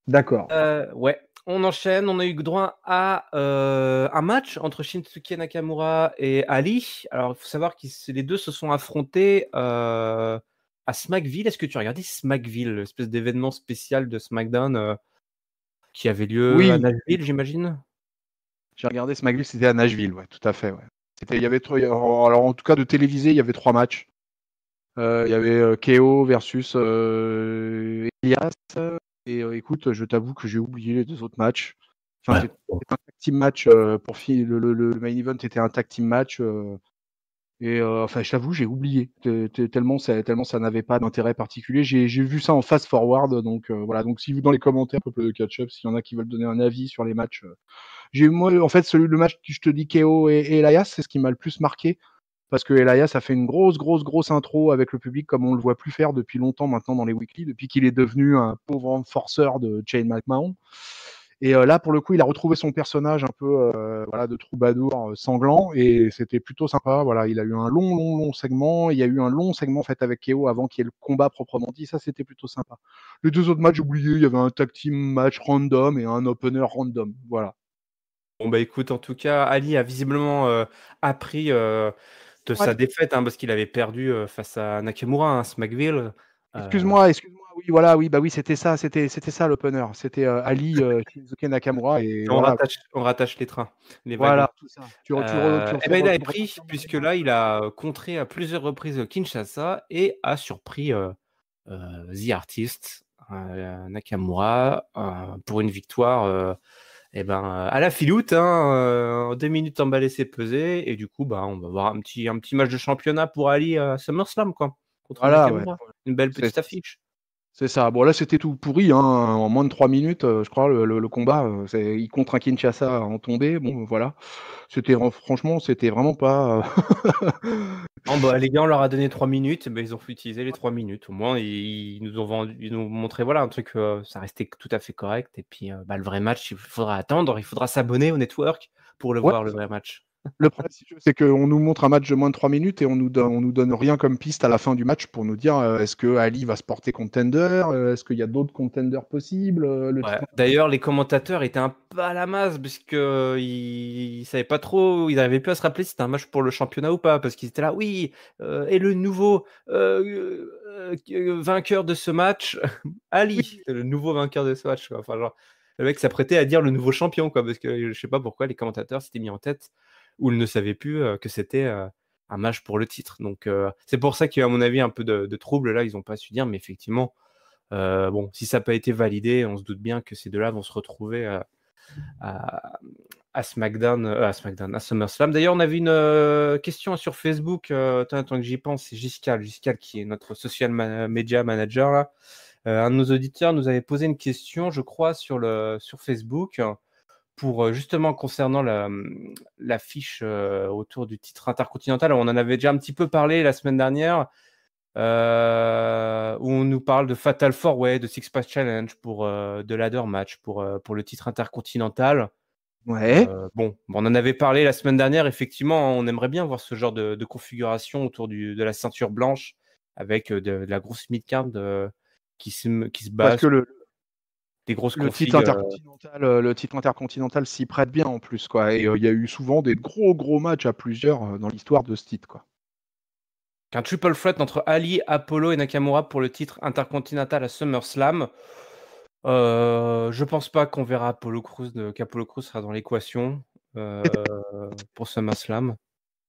D'accord. Ouais, on enchaîne. On a eu droit à un match entre Shinsuke Nakamura et Ali. Alors, il faut savoir que les deux se sont affrontés à Smackville. Est-ce que tu as regardé Smackville, l'espèce d'événement spécial de SmackDown qui avait lieu à Nashville, j'imagine? J'ai regardé Smackville, c'était à Nashville, ouais, tout à fait, ouais. Il y avait alors en tout cas de télévisé, il y avait 3 matchs. Il y avait KO versus Elias. Et écoute, je t'avoue que j'ai oublié les 2 autres matchs. Enfin, c'était un tag team match pour le main event était un tag team match. Et enfin, je t'avoue, j'ai oublié tellement ça n'avait pas d'intérêt particulier. J'ai vu ça en fast forward, donc voilà. Donc si vous dans les commentaires, peuple de catch-up, s'il y en a qui veulent donner un avis sur les matchs, moi en fait le match que je te dis KO et Elias, c'est ce qui m'a le plus marqué parce que Elias a fait une grosse intro avec le public comme on le voit plus faire depuis longtemps maintenant dans les weekly, depuis qu'il est devenu un pauvre forceur de Shane McMahon. Et là, pour le coup, il a retrouvé son personnage un peu voilà, de troubadour sanglant, et c'était plutôt sympa. Voilà, il a eu un long segment. Il y a eu un long segment fait avec KO avant qu'il y ait le combat proprement dit. Ça, c'était plutôt sympa. Les deux autres matchs, j'ai oublié. Il y avait un tag team match random et un opener random. Voilà. Bon, bah écoute, en tout cas, Ali a visiblement appris de Ouais. sa défaite, hein, parce qu'il avait perdu face à Nakamura, hein, Smackville. Excuse-moi. Oui, voilà, oui, c'était ça l'opener. C'était Ali Shinsuke Nakamura et voilà. On rattache les trains, les wagons. Voilà, tout ça. Et ben il avait pris, puisque là, il a contré à plusieurs reprises Kinshasa et a surpris The Artist, Nakamura, pour une victoire à la filoute, hein, en 2 minutes emballé, c'est pesé, et du coup, bah, on va voir un petit match de championnat pour Ali à SummerSlam, quoi, contre Voilà, ouais. Nakamura. Une belle C'est petite affiche. c'est ça. Bon, là, c'était tout pourri, hein, en moins de 3 minutes, je crois, le combat. Il contre un Kinshasa en tombée. Bon, voilà. Franchement, c'était vraiment pas. Non, bah, les gars, on leur a donné 3 minutes, bah, ils ont utilisé les 3 minutes. Au moins, ils nous ont montré voilà, un truc, ça restait tout à fait correct. Et puis, bah, le vrai match, il faudra attendre, il faudra s'abonner au network pour le Ouais. voir, le vrai match. Le problème, si tu veux, c'est qu'on nous montre un match de moins de 3 minutes et on nous donne rien comme piste à la fin du match pour nous dire est-ce que Ali va se porter contender, est-ce qu'il y a d'autres contenders possibles, Ouais. D'ailleurs, les commentateurs étaient un peu à la masse parce que ils savaient pas trop, ils n'arrivaient plus à se rappeler si c'était un match pour le championnat ou pas, parce qu'ils étaient là, oui, et le nouveau vainqueur de ce match, Ali, le nouveau vainqueur de ce match, quoi. Enfin, genre, le mec s'apprêtait à dire le nouveau champion, quoi, parce que je sais pas pourquoi les commentateurs s'étaient mis en tête ou ils ne savaient plus que c'était un match pour le titre. Donc, c'est pour ça qu'il y a, à mon avis, un peu de trouble là, ils n'ont pas su dire, mais effectivement. Bon, si ça n'a pas été validé, on se doute bien que ces deux-là vont se retrouver à SmackDown, à SummerSlam. D'ailleurs, on avait une question sur Facebook, tant que j'y pense, c'est Giscal qui est notre social media manager là. Un de nos auditeurs nous avait posé une question, je crois, sur Facebook, pour justement concernant la fiche autour du titre intercontinental. On en avait déjà un petit peu parlé la semaine dernière. Où on nous parle de Fatal 4-Way, de Six Pack Challenge, pour de ladder match pour le titre intercontinental. Ouais. Bon, on en avait parlé la semaine dernière. Effectivement, on aimerait bien voir ce genre de configuration autour de la ceinture blanche avec de la grosse midcard qui se Parce base que sur des grosses le configs. titre intercontinental s'y prête bien en plus, quoi. Et il y a eu souvent des gros matchs à plusieurs dans l'histoire de ce titre, quoi. Un triple threat entre Ali, Apollo et Nakamura pour le titre intercontinental à SummerSlam. Je pense pas qu'on verra qu'Apollo Crews sera dans l'équation pour SummerSlam.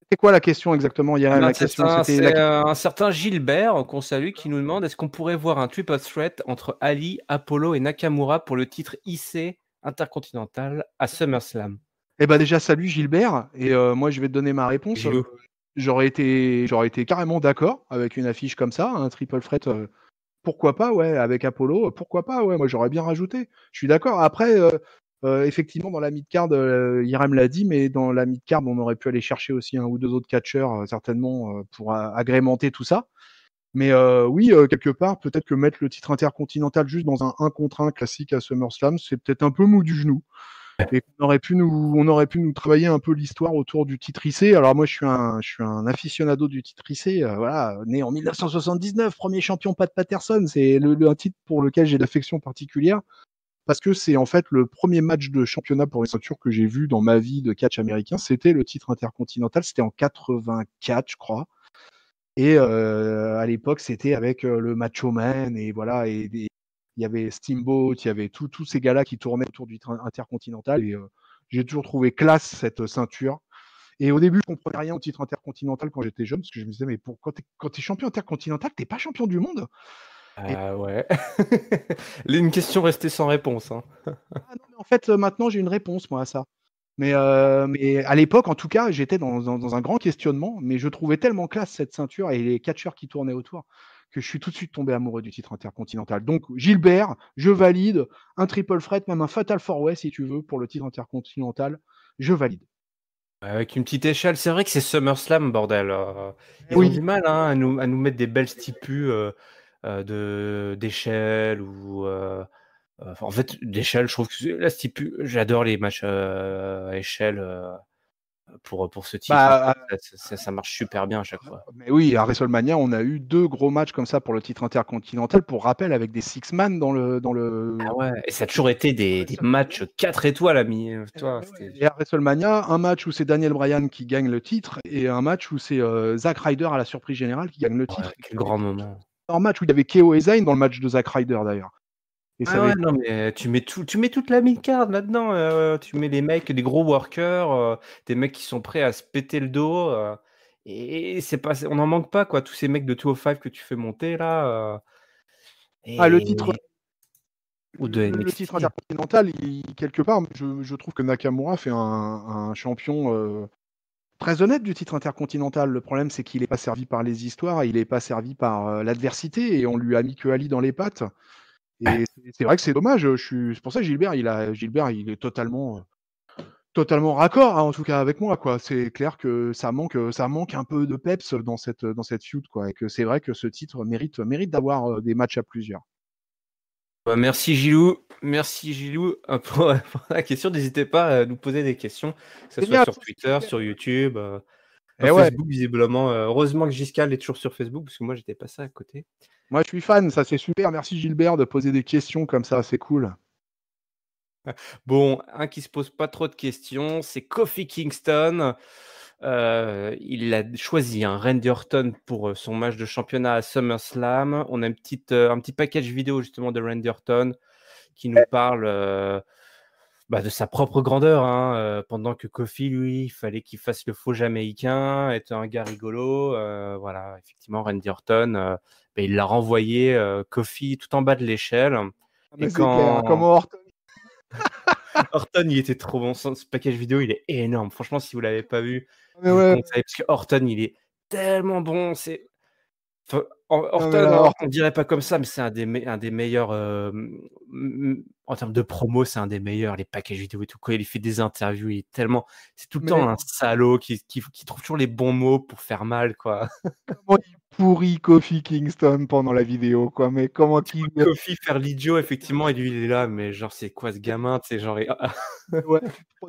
C'était quoi la question exactement, Yerem? La C'est question, ça, c'était c'est un certain Gilbert qu'on salue qui nous demande est-ce qu'on pourrait voir un triple threat entre Ali, Apollo et Nakamura pour le titre IC intercontinental à SummerSlam. Eh ben déjà, salut Gilbert. Et moi, je vais te donner ma réponse. Gilou. J'aurais été carrément d'accord avec une affiche comme ça, un triple threat. Pourquoi pas, ouais, avec Apollo, pourquoi pas, ouais, moi j'aurais bien rajouté. Je suis d'accord. Après, effectivement, dans la mid-card, Hiram l'a dit, mais dans la mid-card, on aurait pu aller chercher aussi un ou deux autres catcheurs, certainement, pour agrémenter tout ça. Mais oui, quelque part, peut-être que mettre le titre intercontinental juste dans un 1 contre 1 classique à SummerSlam, c'est peut-être un peu mou du genou. Et on aurait pu nous travailler un peu l'histoire autour du titre IC. Alors moi, je suis un aficionado du titre IC, voilà, né en 1979, premier champion Pat Patterson. C'est un titre pour lequel j'ai d'affection particulière parce que c'est en fait le premier match de championnat pour une ceinture que j'ai vu dans ma vie de catch américain. C'était le titre intercontinental. C'était en 84, je crois. Et à l'époque, c'était avec le Macho Man et voilà, il y avait Steamboat, il y avait tous ces gars-là qui tournaient autour du intercontinental. Et j'ai toujours trouvé classe cette ceinture. Et au début, je comprenais rien au titre intercontinental quand j'étais jeune, parce que je me disais, mais quand t'es champion intercontinental, t'es pas champion du monde. Ouais. Une question restée sans réponse. Hein. Ah non, mais en fait, maintenant, j'ai une réponse, moi, à ça. Mais à l'époque, en tout cas, j'étais dans un grand questionnement, mais je trouvais tellement classe cette ceinture et les catcheurs qui tournaient autour que je suis tout de suite tombé amoureux du titre intercontinental. Donc, Gilbert, je valide un triple threat, même un fatal four-way si tu veux, pour le titre intercontinental, je valide. Avec une petite échelle, c'est vrai que c'est SummerSlam, bordel. Ils ont Oui, du mal hein, à nous mettre des belles stipus d'échelle ou. En fait, d'échelle, je trouve que la stipu, j'adore les matchs à échelle pour ce titre. bah, Ça marche super bien à chaque fois. mais oui, à WrestleMania, on a eu 2 gros matchs comme ça pour le titre intercontinental, pour rappel, avec des six man dans Ah le ouais, et ça a toujours été des matchs 4 étoiles, ami. Toi, ouais, c'était. et à WrestleMania, un match où c'est Daniel Bryan qui gagne le titre et un match où c'est, Zack Ryder à la surprise générale qui gagne le Ouais, titre. quel grand moment. Un match où il y avait KO et Zayn dans le match de Zack Ryder d'ailleurs et ça Ah avait ouais, non, mais tu mets toute la mid-card là-dedans. Tu mets les mecs, des gros workers, des mecs qui sont prêts à se péter le dos. Et c'est pas, on n'en manque pas, quoi. Tous ces mecs de 205 que tu fais monter là. le titre Et, ou de le titre NXT. intercontinental, quelque part, je trouve que Nakamura fait un champion, très honnête du titre intercontinental. Le problème, c'est qu'il est pas servi par les histoires, il est pas servi par, l'adversité et on lui a mis que Ali dans les pattes et c'est vrai que c'est dommage, c'est pour ça que Gilbert, il est totalement raccord, hein, en tout cas avec moi, quoi. C'est clair que ça manque un peu de peps dans cette feud, quoi et que c'est vrai que ce titre mérite d'avoir, des matchs à plusieurs. Bah, merci Gilou. Merci Gilou pour la question. N'hésitez pas à nous poser des questions, que ce soit Génial, sur ça, c'est Twitter, super. sur YouTube, Et sur ouais, Facebook, visiblement. Heureusement que Giscal est toujours sur Facebook, parce que moi, j'étais passé à côté. moi je suis fan, ça c'est super. Merci Gilbert de poser des questions comme ça, c'est cool. Bon, un qui se pose pas trop de questions, c'est Kofi Kingston. Il a choisi un Randy Orton pour son match de championnat à SummerSlam. On a un petit package vidéo justement de Randy Orton qui nous parle de sa propre grandeur. Hein, pendant que Kofi, lui, il fallait qu'il fasse le faux jamaïcain, être un gars rigolo. Voilà, effectivement, Randy Orton, il l'a renvoyé Kofi tout en bas de l'échelle. Ah, Et mais c'est clair, hein, quand comment Orton. Orton, il était trop bon. Ce package vidéo, il est énorme. Franchement, si vous l'avez pas vu, Mais je vous ouais, conseille parce que Orton, il est tellement bon. Enfin, non mais Orton, là, on Orton, dirait pas comme ça, mais c'est un des meilleurs. En termes de promo, c'est un des meilleurs. Les packages vidéo et tout. Quand il fait des interviews, il est tellement. C'est tout le temps mais un salaud qui trouve toujours les bons mots pour faire mal, quoi. comment il pourrit Kofi Kingston pendant la vidéo, quoi. Mais comment Tu vois qu'il Kofi faire l'idiot, effectivement, et lui, il est là, mais genre, c'est quoi ce gamin? Tu sais, genre. ouais,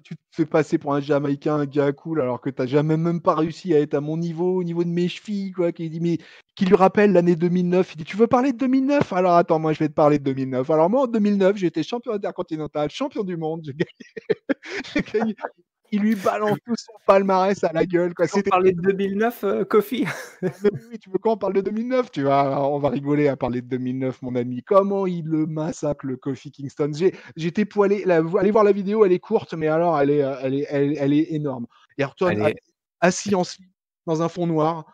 tu te fais passer pour un Jamaïcain, un gars cool, alors que t'as jamais même pas réussi à être à mon niveau, au niveau de mes chevilles, quoi. Qui dit, mais qui lui rappelle l'année 2009. Il dit, tu veux parler de 2009? Alors attends, moi je vais te parler de 2009. Alors moi en 2009, j'étais champion intercontinental, champion du monde. J'ai gagné. Il lui balance tout son palmarès à la gueule, quoi. Tu veux C'était parler de 2009, Kofi? Ah, mais oui, oui, tu veux qu'on parle de 2009? On va rigoler à parler de 2009, mon ami. Comment il le massacre, le Kofi Kingston. J'étais poilé. Allez voir la vidéo, elle est courte, mais alors elle est énorme. Et Ayrton Allez. assis en slip dans un fond noir.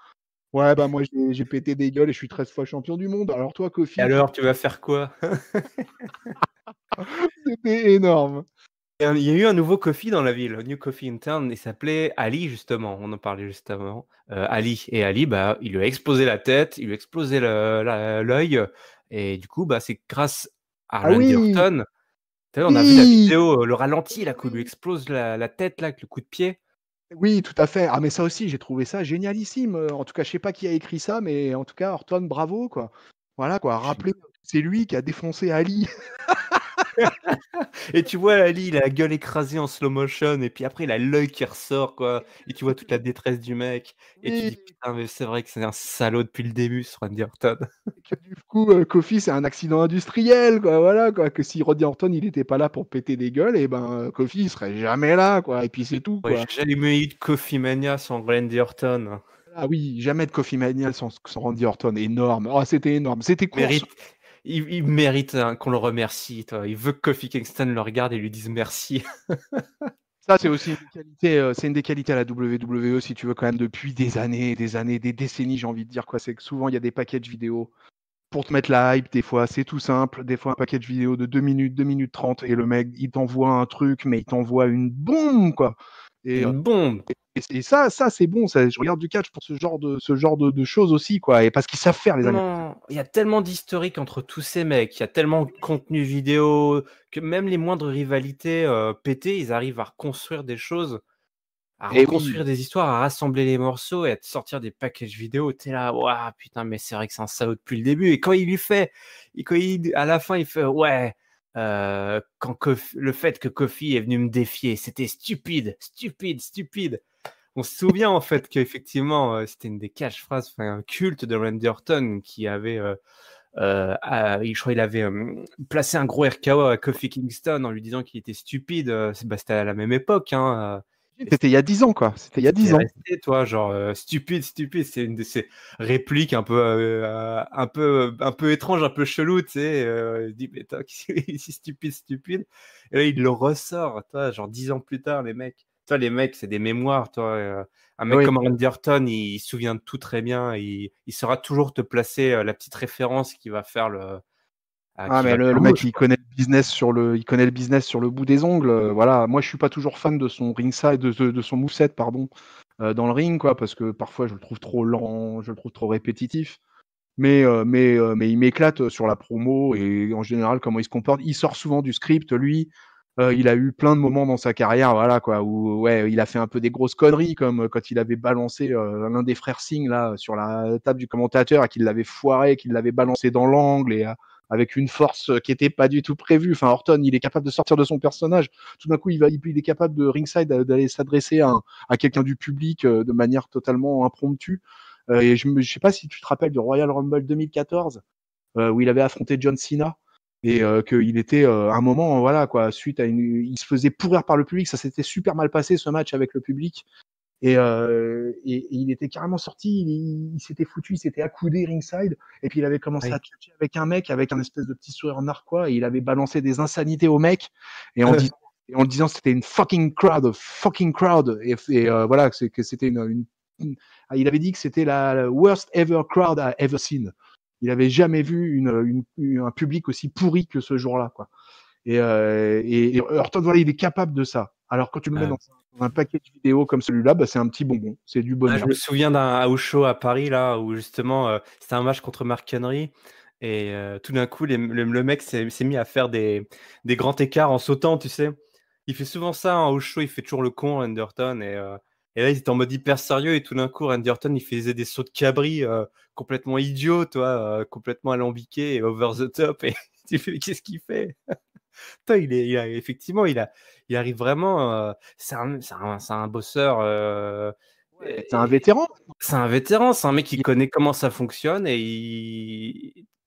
Ouais, bah moi j'ai pété des gueules et je suis 13 fois champion du monde. Alors toi, Et Kofi, alors, tu vas faire quoi? c'était énorme. Il y a eu un nouveau Kofi dans la ville, New Kofi in Town, il s'appelait Ali justement, on en parlait juste avant. Ali, et Ali, il lui a explosé la tête, il lui a explosé l'œil, et du coup, c'est grâce à Ah Randy oui, Orton. Tu sais, on a vu la oui, vidéo, le ralenti là, qui lui oui. explose la tête là avec le coup de pied. Oui, tout à fait. Ah, mais ça aussi, j'ai trouvé ça génialissime. En tout cas, je sais pas qui a écrit ça, mais en tout cas, Orton, bravo, quoi. Voilà, quoi. Rappelez, c'est lui qui a défoncé Ali. Et tu vois Ali, il a la gueule écrasée en slow motion, et puis après il a l'œil qui ressort quoi, et tu vois toute la détresse du mec, et tu Oui, dis putain mais c'est vrai que c'est un salaud depuis le début ce Randy Orton. que du coup, Kofi, c'est un accident industriel, quoi. Voilà, quoi. Que si Roddy Orton, il était pas là pour péter des gueules, et ben, Kofi, il serait jamais là, quoi. Et puis c'est tout, Ouais, quoi. j'ai jamais eu de Coffee Mania sans Randy Orton. Ah oui, jamais de Kofi Mania sans Randy Orton. Énorme. Oh, c'était énorme. C'était court. Mérite, il mérite hein, qu'on le remercie. Toi. Il veut que Kofi Kingston le regarde et lui dise merci. Ça, c'est aussi une des qualités, c'est une des qualités à la WWE, si tu veux, quand même, depuis des années, des décennies, j'ai envie de dire, quoi. C'est que souvent, il y a des packages vidéo pour te mettre la hype. Des fois, c'est tout simple. Des fois, un package vidéo de 2 minutes 30, et le mec, il t'envoie un truc, mais il t'envoie une bombe, quoi. Et, Une bombe. ça, c'est bon. Ça, je regarde du catch pour ce genre de choses aussi, quoi. Et parce qu'ils savent faire, les Américains. Il y a tellement d'historique entre tous ces mecs, il y a tellement de contenu vidéo que même les moindres rivalités pétées, ils arrivent à reconstruire des choses. à Et reconstruire des histoires, à rassembler les morceaux et à te sortir des packages vidéo. T'es là, waouh, putain, mais c'est vrai que c'est un salaud depuis le début. Et quand il lui fait, à la fin, il fait, ouais, le fait que Kofi est venu me défier, c'était stupide, stupide, stupide. On se souvient en fait qu'effectivement, c'était une des catchphrases, un culte de Randy Orton qui avait, je crois qu'il avait placé un gros RKO à Kofi Kingston en lui disant qu'il était stupide. C'était à la même époque, hein. c'était il y a 10 ans, quoi. C'était il y a 10 C'est ans. resté, toi, genre stupide, stupide. C'est une de ces répliques un peu étrange, un peu chelou, tu sais. Il dit, mais toi, c'est stupide, stupide. Et là, il le ressort, toi, genre 10 ans plus tard, les mecs. Toi, les mecs, c'est des mémoires, toi. Un mec Oui. comme Randy Orton, il se souvient de tout très bien. Il saura toujours te placer la petite référence qui va faire Ah, mais le mec, mouche, il quoi. connaît le business sur le bout des ongles. Voilà. Moi, je suis pas toujours fan de son ringside, de son moveset, pardon, dans le ring, quoi, parce que parfois je le trouve trop lent, je le trouve trop répétitif. Mais il m'éclate sur la promo et en général comment il se comporte. Il sort souvent du script, lui. Il a eu plein de moments dans sa carrière, voilà quoi, où ouais, il a fait un peu des grosses conneries, comme quand il avait balancé l'un des frères Singh là sur la table du commentateur et qu'il l'avait foiré, qu'il l'avait balancé dans l'angle et avec une force qui était pas du tout prévue. Enfin, Orton, il est capable de sortir de son personnage. Tout d'un coup, il est capable de ringside d'aller s'adresser à quelqu'un du public de manière totalement impromptue. Et je sais pas si tu te rappelles du Royal Rumble 2014 où il avait affronté John Cena et qu'il était à un moment, voilà quoi, il se faisait pourrir par le public. Ça s'était super mal passé ce match avec le public. Et il était carrément sorti, il s'était foutu, il s'était accoudé ringside, et puis il avait commencé à Oui. tchatcher avec un mec avec un espèce de petit sourire narquois, et il avait balancé des insanités au mec, et en le disant c'était une fucking crowd, et voilà, que c'était il avait dit que c'était la worst ever crowd I've ever seen. Il avait jamais vu un public aussi pourri que ce jour-là, quoi. Et Horton, voilà, il est capable de ça. Alors quand tu le mets dans un paquet de vidéos comme celui-là, bah, c'est un petit bonbon, c'est du Je bonheur. me souviens d'un house show à Paris, là, où justement, c'était un match contre Mark Henry. Et tout d'un coup, le mec s'est mis à faire des grands écarts en sautant, tu sais. Il fait souvent ça en house show, il fait toujours le con, Randy Orton. Et là, il était en mode hyper sérieux. Et tout d'un coup, Randy Orton, il faisait des sauts de cabri complètement idiots, toi, complètement alambiqués et over the top. Et tu fais, mais qu'est-ce qu'il fait? Putain, effectivement, il arrive vraiment. C'est un bosseur. Ouais, c'est un vétéran. C'est un vétéran, c'est un mec qui Il- connaît comment ça fonctionne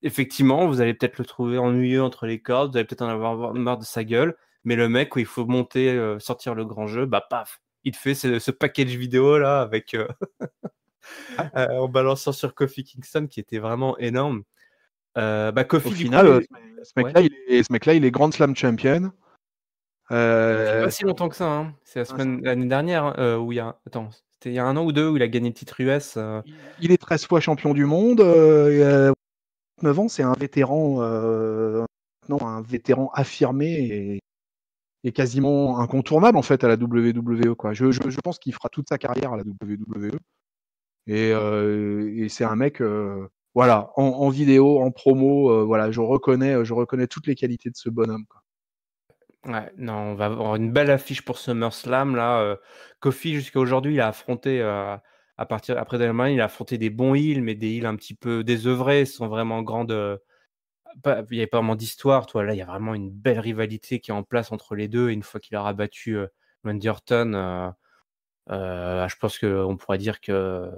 effectivement, vous allez peut-être le trouver ennuyeux entre les cordes, vous allez peut-être en avoir marre de sa gueule, mais le mec, où il faut monter, sortir le grand jeu, bah paf, il te fait ce package vidéo là avec Ouais. en balançant sur Kofi Kingston qui était vraiment énorme. Bah Au Kofi du coup, final, ouais, ce mec-là, il est Grand Slam champion. ça fait pas Euh, si longtemps que ça, hein. C'est c'est un- l'année dernière, hein, où il y a, attends, c'était il y a un an ou deux où il a gagné le titre US. il est 13 fois champion du monde. 9 ans, c'est un vétéran, non, un vétéran affirmé et quasiment incontournable en fait à la WWE, quoi. Je pense qu'il fera toute sa carrière à la WWE. Et c'est un mec, voilà, en vidéo, en promo, voilà, je reconnais toutes les qualités de ce bonhomme, quoi. Ouais, non, on va avoir une belle affiche pour SummerSlam là. Kofi jusqu'à aujourd'hui, il a affronté à partir après Dynamite, il a affronté des bons heels, mais des heels un petit peu désœuvrés, sans vraiment grande. Il n'y avait pas vraiment d'histoire. Toi, là, il y a vraiment une belle rivalité qui est en place entre les deux. Et une fois qu'il aura battu Randy Orton, je pense qu'on pourrait dire que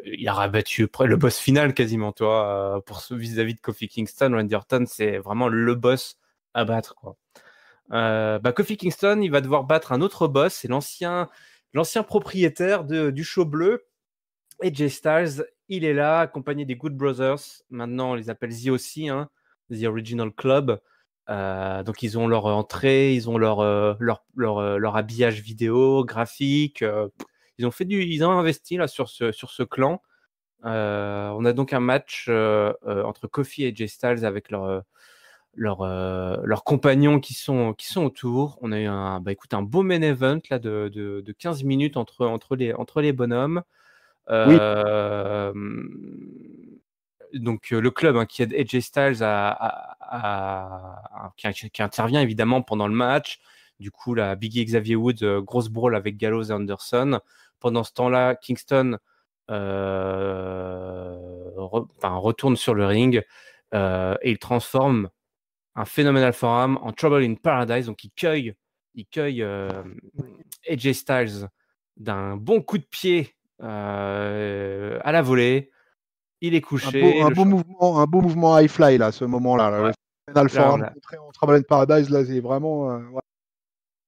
il aura battu le boss final quasiment. Toi, pour vis-à-vis de Kofi Kingston, Randy Orton, c'est vraiment le boss à battre, quoi. Bah, Kofi Kingston, il va devoir battre un autre boss, c'est l'ancien propriétaire du show bleu, AJ Styles. Il est là, accompagné des Good Brothers. Maintenant, on les appelle The OC, hein, The Original Club. Donc, ils ont leur entrée, ils ont leur habillage vidéo, graphique. Ils ont investi là sur ce clan. On a donc un match entre Kofi et AJ Styles avec leurs compagnons qui sont autour. On a eu un beau main event là, de 15 minutes entre les bonhommes. Oui, Euh, donc le club, hein, qui aide AJ Styles qui intervient évidemment pendant le match. Du coup, là, Biggie et Xavier Woods, grosse brawl avec Gallows et Anderson. Pendant ce temps-là, Kingston retourne sur le ring et il transforme un Phenomenal Forearm en Trouble in Paradise. Donc, il cueille AJ Styles d'un bon coup de pied à la volée. Il est couché. Un beau mouvement high fly là, ce moment-là. Ouais. Le Final Forum contré en Trouble in Paradise, là, c'est vraiment. Ouais.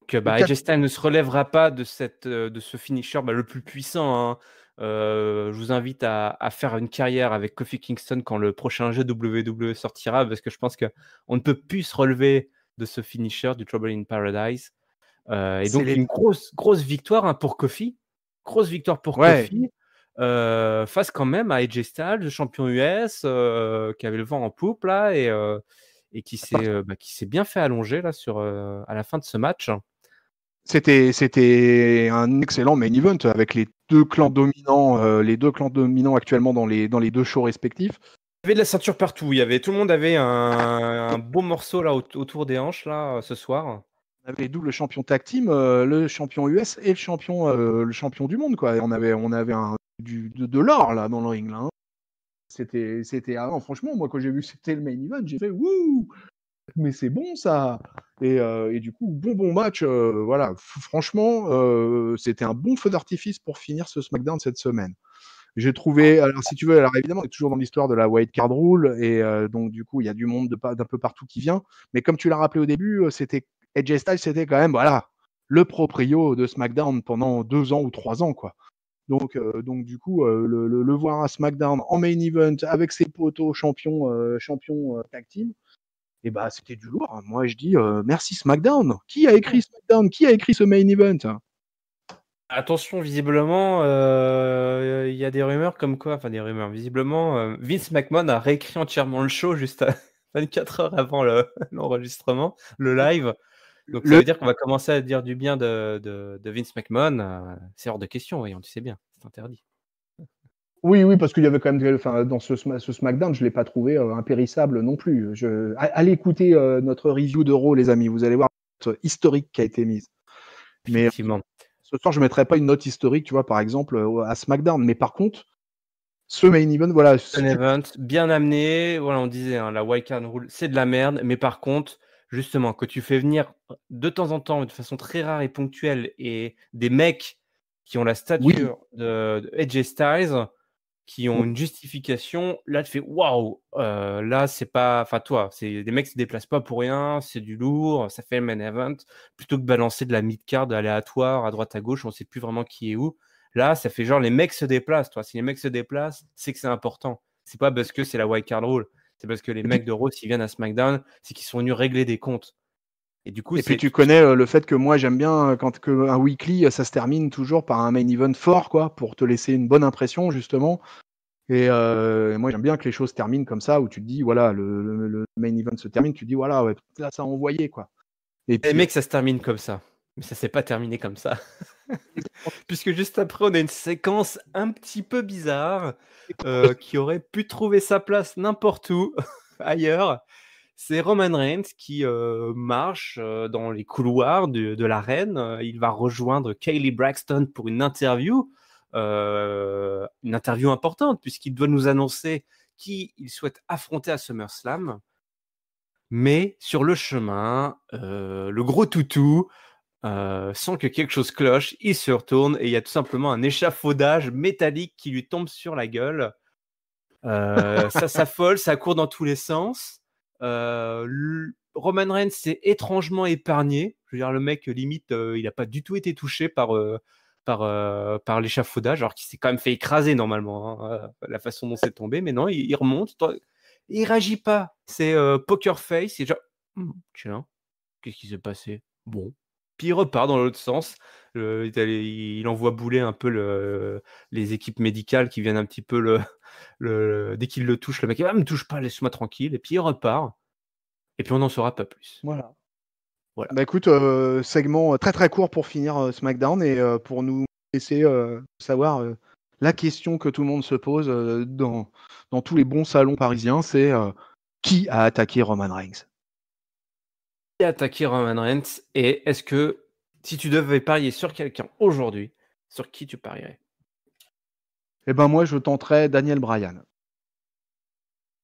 Que AJ Styles ne se relèvera pas de ce finisher le plus puissant. Hein. Je vous invite à faire une carrière avec Kofi Kingston quand le prochain jeu WWE sortira, parce que je pense qu'on ne peut plus se relever de ce finisher du Trouble in Paradise. Et donc une grosse victoire, hein, pour Kofi. Grosse victoire pour Kofi. Face quand même à AJ Styles, le champion US, qui avait le vent en poupe là, et qui s'est bien fait allonger là à la fin de ce match. C'était un excellent main event avec les deux clans dominants actuellement dans les deux shows respectifs. Il y avait de la ceinture partout. Tout le monde avait un beau morceau là autour des hanches là ce soir. On avait les doubles champions tag team, le champion US et le champion du monde, quoi. Et on avait de l'or là dans le ring là. Hein. C'était franchement, moi quand j'ai vu que c'était le main event, j'ai fait wouh, mais c'est bon ça. Et du coup, bon match. Voilà, franchement, c'était un bon feu d'artifice pour finir ce SmackDown cette semaine. J'ai trouvé, alors si tu veux, alors évidemment, on est toujours dans l'histoire de la White Card Rule, et donc du coup, il y a du monde d'un peu partout qui vient. Mais comme tu l'as rappelé au début, c'était AJ Styles, c'était quand même, voilà, le proprio de SmackDown pendant 2 ans ou 3 ans, quoi. Donc du coup, le voir à SmackDown en main event avec ses potos champions tag team, et bah c'était du lourd. Moi, je dis merci SmackDown. Qui a écrit SmackDown? Qui a écrit ce main event? Attention, visiblement, il y a des rumeurs comme quoi, enfin des rumeurs, visiblement, Vince McMahon a réécrit entièrement le show juste à 24 heures avant l'enregistrement, le live. Donc ça veut dire qu'on va commencer à dire du bien de Vince McMahon. C'est hors de question, voyons, tu sais bien, c'est interdit. Oui, parce qu'il y avait quand même, enfin, dans ce SmackDown, je l'ai pas trouvé impérissable non plus. Allez écouter notre review de Raw, les amis, vous allez voir notre historique qui a été mise. Mais effectivement. Ce soir, je mettrai pas une note historique, tu vois, par exemple, à SmackDown. Mais par contre, ce main event, voilà. Un event bien amené, voilà, on disait, hein, la White Card Rule, c'est de la merde, mais par contre, justement, que tu fais venir de temps en temps, de façon très rare et ponctuelle, et des mecs qui ont la stature de AJ Styles, qui ont une justification, là tu fais waouh, là c'est pas, enfin toi, c'est des mecs qui se déplacent pas pour rien, c'est du lourd, ça fait le main event, plutôt que balancer de la mid-card aléatoire à droite à gauche, on sait plus vraiment qui est où. Là, ça fait genre les mecs se déplacent, toi. Si les mecs se déplacent, c'est que c'est important. C'est pas parce que c'est la White Card Rule, c'est parce que les mecs de Raw, s'ils viennent à SmackDown, c'est qu'ils sont venus régler des comptes. Et du coup, puis tu connais le fait que moi j'aime bien quand un weekly ça se termine toujours par un main event fort, quoi, pour te laisser une bonne impression justement. Et moi j'aime bien que les choses se terminent comme ça, où tu te dis voilà, le main event se termine, tu te dis voilà, ouais, là ça a envoyé, quoi. Et puis, les mecs, ça se termine comme ça, mais ça s'est pas terminé comme ça. Puisque juste après, on a une séquence un petit peu bizarre qui aurait pu trouver sa place n'importe où ailleurs. C'est Roman Reigns qui marche dans les couloirs de l'arène. Il va rejoindre Kaylee Braxton pour une interview importante, puisqu'il doit nous annoncer qui il souhaite affronter à SummerSlam. Mais sur le chemin, le gros toutou sent que quelque chose cloche, il se retourne et il y a tout simplement un échafaudage métallique qui lui tombe sur la gueule. Ça s'affole, ça court dans tous les sens. Roman Reigns s'est étrangement épargné. Je veux dire, le mec, limite, il n'a pas du tout été touché par l'échafaudage, alors qu'il s'est quand même fait écraser normalement, hein, la façon dont c'est tombé. Mais non, il remonte. Il réagit pas. C'est poker face. C'est genre, tiens, qu'est-ce qui s'est passé? Bon. Puis il repart dans l'autre sens. Il envoie bouler un peu les équipes médicales qui viennent un petit peu dès qu'il le touche, le mec, me touche pas, laisse-moi tranquille. Et puis il repart. Et puis on n'en saura pas plus. Voilà. Bah écoute, segment très très court pour finir SmackDown et pour nous laisser savoir la question que tout le monde se pose dans tous les bons salons parisiens, c'est qui a attaqué Roman Reigns? qui a attaqué Roman Reigns. Et est-ce que si tu devais parier sur quelqu'un aujourd'hui, sur qui tu parierais? Eh ben moi, je tenterais Daniel Bryan.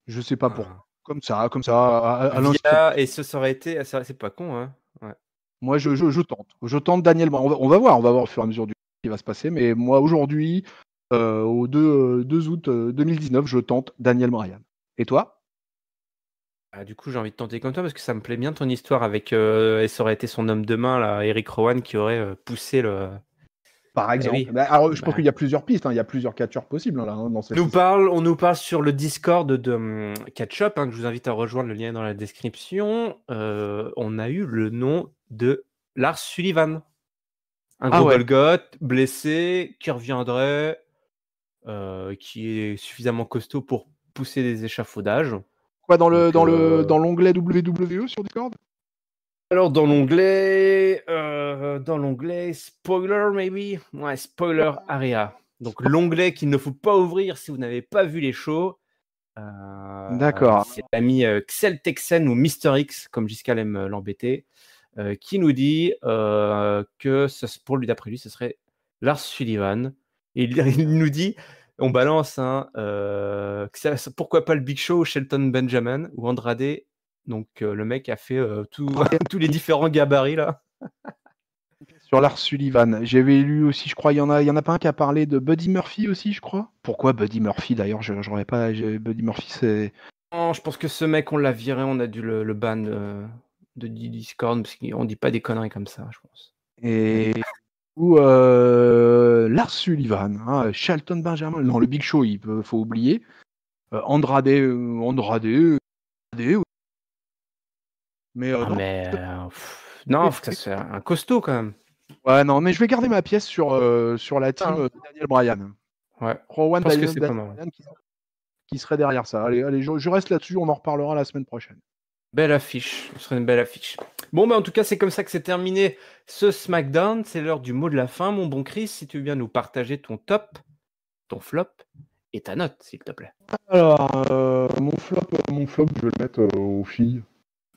Je sais pas pourquoi. Ah. Comme ça, à l'instinct. Et ça aurait été, c'est pas con, hein. Ouais. Moi, je tente. Je tente Daniel Bryan. On va voir au fur et à mesure du ce qui va se passer. Mais moi, aujourd'hui, au 2 août 2019, je tente Daniel Bryan. Et toi? Du coup, j'ai envie de tenter comme toi parce que ça me plaît bien ton histoire avec et ça aurait été son homme de main là, Eric Rowan, qui aurait poussé le. Par Eh exemple. oui. Alors, je pense Bah. qu'il y a plusieurs pistes. Il y a plusieurs catcheurs possibles là, dans cette On nous parle sur le Discord de Catch-Up, que je vous invite à rejoindre, le lien est dans la description. On a eu le nom de Lars Sullivan. Un gros Golgoth, blessé, qui reviendrait, qui est suffisamment costaud pour pousser des échafaudages. Quoi, dans l'onglet WWE sur Discord? Alors dans l'onglet spoiler maybe, ouais, spoiler area. Donc l'onglet qu'il ne faut pas ouvrir si vous n'avez pas vu les shows. D'accord. C'est l'ami Xel Texen ou Mister X, comme Giscal aime l'embêter, qui nous dit que pour lui, d'après lui, ce serait Lars Sullivan. Et il nous dit, on balance, pourquoi pas le Big Show, Shelton Benjamin ou Andrade. Donc le mec a fait tous les différents gabarits là. Sur Lars Sullivan, j'avais lu aussi, je crois, il y en a pas un qui a parlé de Buddy Murphy aussi, je crois. Pourquoi Buddy Murphy d'ailleurs? J'aurais pas. Buddy Murphy, c'est. Non, je pense que ce mec, on l'a viré, on a dû le ban de Discord parce qu'on dit pas des conneries comme ça, je pense. Et ou Lars Sullivan, hein, Shelton Benjamin, non, le Big Show, faut oublier. Andrade. Mais non, faut que ça soit un costaud quand même. Ouais, non, mais je vais garder ma pièce sur la team Daniel Bryan. Ouais. Rowan Je pense que Daniel c'est pas mal. Bryan qui serait derrière ça. Allez, je reste là-dessus, on en reparlera la semaine prochaine. Belle affiche, ce serait une belle affiche. Bon, en tout cas, c'est comme ça que c'est terminé ce SmackDown. C'est l'heure du mot de la fin, mon bon Chris. Si tu veux bien nous partager ton top, ton flop et ta note, s'il te plaît. Alors, mon flop, je vais le mettre aux filles.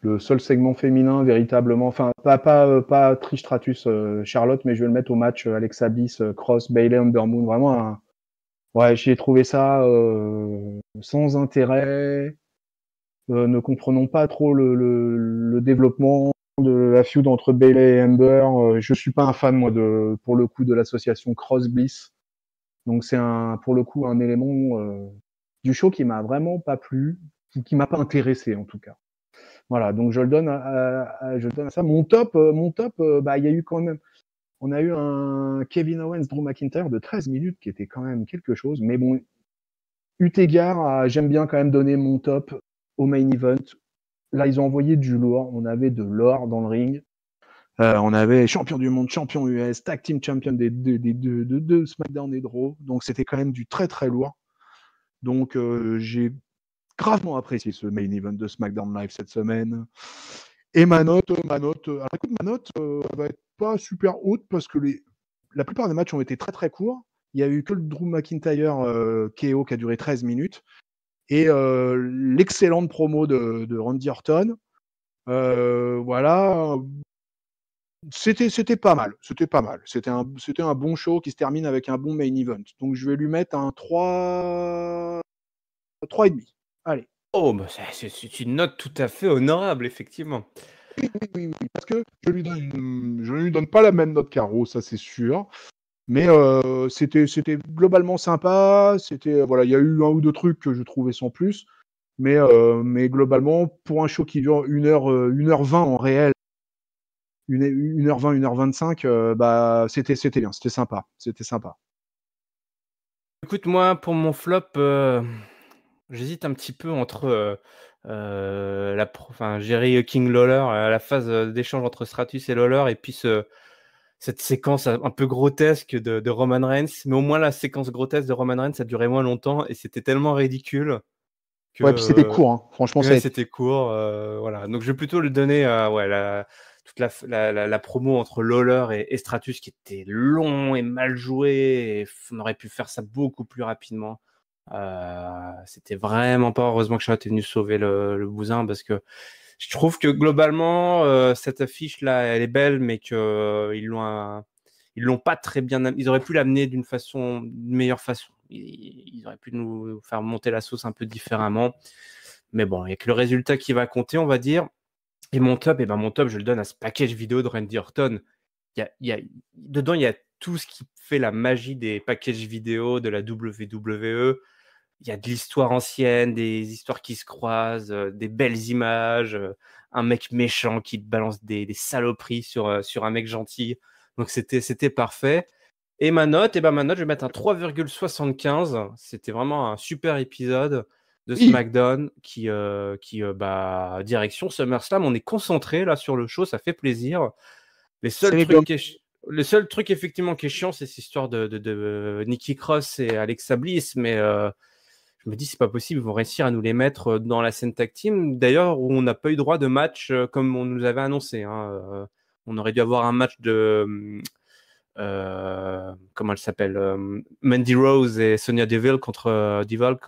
Le seul segment féminin véritablement, enfin pas Trish Stratus Charlotte, mais je vais le mettre au match Alexa Bliss, Cross, Bayley, Ember Moon. Vraiment, ouais, j'ai trouvé ça sans intérêt. Ne comprenons pas trop le développement de la feud entre Bayley et Ember. Je suis pas un fan moi pour le coup de l'association Cross Bliss. Donc c'est pour le coup un élément du show qui m'a vraiment pas plu, qui m'a pas intéressé en tout cas. Voilà, donc je le donne à ça. Mon top, il y a eu quand même, on a eu un Kevin Owens, Drew McIntyre de 13 minutes qui était quand même quelque chose. Mais bon, eu égard, j'aime bien quand même donner mon top au main event. Là, ils ont envoyé du lourd. On avait de l'or dans le ring. On avait champion du monde, champion US, tag team champion de SmackDown et de Raw. Donc c'était quand même du très très lourd. Donc j'ai gravement apprécié ce main event de SmackDown Live cette semaine. Et ma note, alors écoute, ma note va être pas super haute parce que la plupart des matchs ont été très très courts. Il y a eu que le Drew McIntyre KO qui a duré 13 minutes et l'excellente promo de Randy Orton. Voilà, c'était pas mal. C'était un bon show qui se termine avec un bon main event. Donc je vais lui mettre un 3,5. Allez. Oh, c'est une note tout à fait honorable, effectivement. Oui, parce que je lui donne pas la même note qu'Aro, ça c'est sûr. Mais c'était globalement sympa. Voilà, il y a eu un ou deux trucs que je trouvais sans plus. Mais globalement, pour un show qui dure 1h20 en réel, 1h20, 1h25, c'était bien, c'était sympa. Écoute, moi, pour mon flop, j'hésite un petit peu entre Jerry King Lawler, la phase d'échange entre Stratus et Lawler, et puis cette séquence un peu grotesque de Roman Reigns. Mais au moins, la séquence grotesque de Roman Reigns, ça durait moins longtemps et c'était tellement ridicule que. Ouais, puis c'était court, hein. Franchement, c'était court. Voilà. Donc, je vais plutôt le donner à toute la promo entre Lawler et Stratus qui était long et mal joué. Et on aurait pu faire ça beaucoup plus rapidement. C'était vraiment pas. Heureusement que Charlotte est venue sauver le bousin parce que Je trouve que globalement, cette affiche-là, elle est belle, mais qu'ils l'ont pas très bien. Ils auraient pu l'amener d'une meilleure façon. Ils auraient pu nous faire monter la sauce un peu différemment. Mais bon, il n'y a que le résultat qui va compter, on va dire. Et mon top, je le donne à ce package vidéo de Randy Orton. Dedans, il y a tout ce qui fait la magie des packages vidéo de la WWE. Il y a de l'histoire ancienne, des histoires qui se croisent, des belles images, un mec méchant qui te balance des saloperies sur un mec gentil. Donc c'était parfait. Et ma note, je vais mettre un 3,75. C'était vraiment un super épisode de Oui. SmackDown direction SummerSlam. On est concentré là sur le show, ça fait plaisir. Le seul truc effectivement qui est chiant, c'est cette histoire de Nikki Cross et Alexa Bliss, mais je me dis c'est pas possible, ils vont réussir à nous les mettre dans la scène tag team. D'ailleurs, où on n'a pas eu droit de match comme on nous avait annoncé. On aurait dû avoir un match de comment elle s'appelle, Mandy Rose et Sonya Deville contre Deville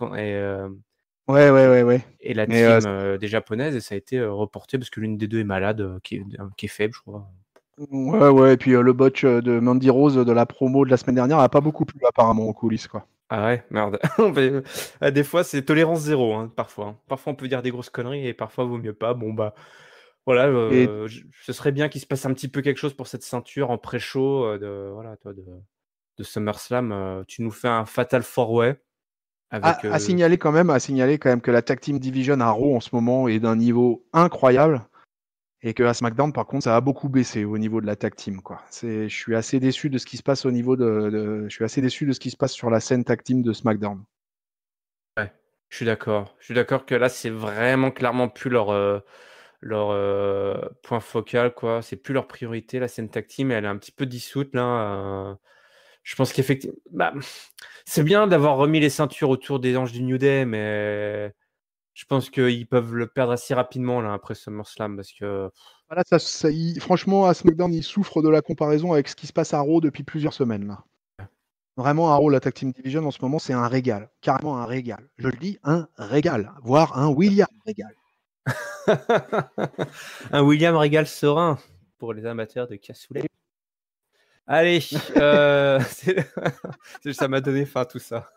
Ouais. et la Mais team des japonaises, et ça a été reporté parce que l'une des deux est malade, qui est faible, je crois. ouais. Et puis le botch de Mandy Rose de la promo de la semaine dernière a pas beaucoup plu apparemment aux coulisses, quoi. Ah ouais, merde. Des fois, c'est tolérance zéro, parfois. Parfois, on peut dire des grosses conneries et parfois, vaut mieux pas. Bon, bah, voilà, Et ce serait bien qu'il se passe un petit peu quelque chose pour cette ceinture en pré-show de SummerSlam. Tu nous fais un Fatal 4-Way avec. à signaler quand même que la Tag Team Division à Raw en ce moment est d'un niveau incroyable et que à SmackDown par contre ça a beaucoup baissé au niveau de la Tag Team, quoi. Je suis assez déçu de ce qui se passe je suis assez déçu de ce qui se passe sur la scène Tag Team de SmackDown. Ouais, je suis d'accord. Je suis d'accord que là, c'est vraiment clairement plus leur point focal, quoi. C'est plus leur priorité, la scène tag team. Elle est un petit peu dissoute, là. Je pense qu'effectivement, c'est bien d'avoir remis les ceintures autour des Anges du New Day, mais je pense qu'ils peuvent le perdre assez rapidement, là, après SummerSlam, parce que Voilà, franchement, à SmackDown, il souffre de la comparaison avec ce qui se passe à Raw depuis plusieurs semaines, là. Vraiment, à Raw, la Tag Team Division en ce moment, c'est un régal. Carrément un régal. Je le dis, un régal. Voire un William régal. un William Regal serein pour les amateurs de cassoulet. Allez, ça m'a donné faim tout ça.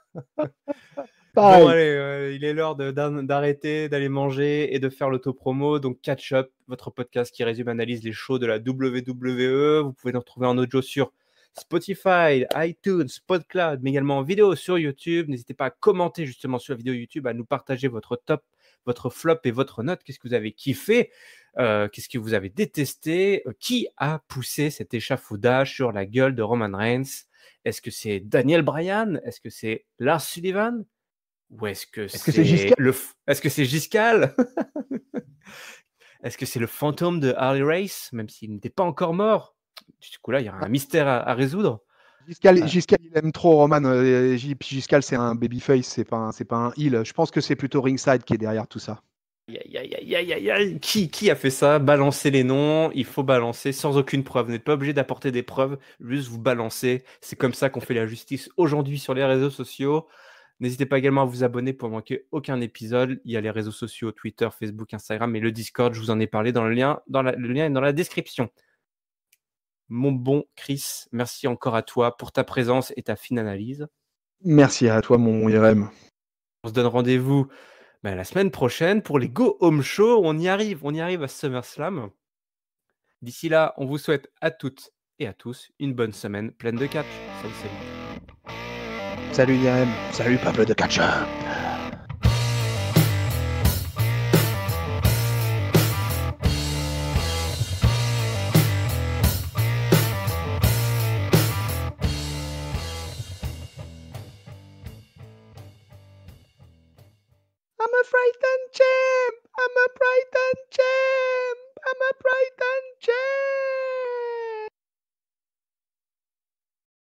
Pareil. Bon, allez, il est l'heure d'arrêter, d'aller manger et de faire l'autopromo. Donc, Catch Up, votre podcast qui résume, analyse les shows de la WWE. Vous pouvez nous retrouver en audio sur Spotify, iTunes, PodCloud, mais également en vidéo sur YouTube. N'hésitez pas à commenter justement sur la vidéo YouTube, à nous partager votre top, votre flop et votre note. Qu'est-ce que vous avez kiffé? Qu'est-ce que vous avez détesté? Qui a poussé cet échafaudage sur la gueule de Roman Reigns? Est-ce que c'est Daniel Bryan? Est-ce que c'est Lars Sullivan? Ou est-ce que c'est Giscard est-ce que c'est Giscal? Est-ce que c'est le fantôme de Harley Race, même s'il n'était pas encore mort? Du coup, là, il y aura un mystère à résoudre. Giscal, il aime trop Roman. Giscal, c'est un babyface, c'est pas un heel. Je pense que c'est plutôt Ringside qui est derrière tout ça. Qui a fait ça? Balancer les noms, il faut balancer sans aucune preuve. Vous n'êtes pas obligé d'apporter des preuves, juste vous balancer. C'est comme ça qu'on fait la justice aujourd'hui sur les réseaux sociaux. N'hésitez pas également à vous abonner pour manquer aucun épisode. Il y a les réseaux sociaux, Twitter, Facebook, Instagram et le Discord. Je vous en ai parlé le lien est dans la description. Mon bon Chris, merci encore à toi pour ta présence et ta fine analyse. Merci à toi, mon IRM. On se donne rendez-vous la semaine prochaine pour les Go Home Show. On y arrive à SummerSlam. D'ici là, on vous souhaite à toutes et à tous une bonne semaine pleine de catch. Salut. Salut IRM. Salut peuple de catch-up. I'm a frightened champ. I'm a frightened champ. I'm a frightened champ.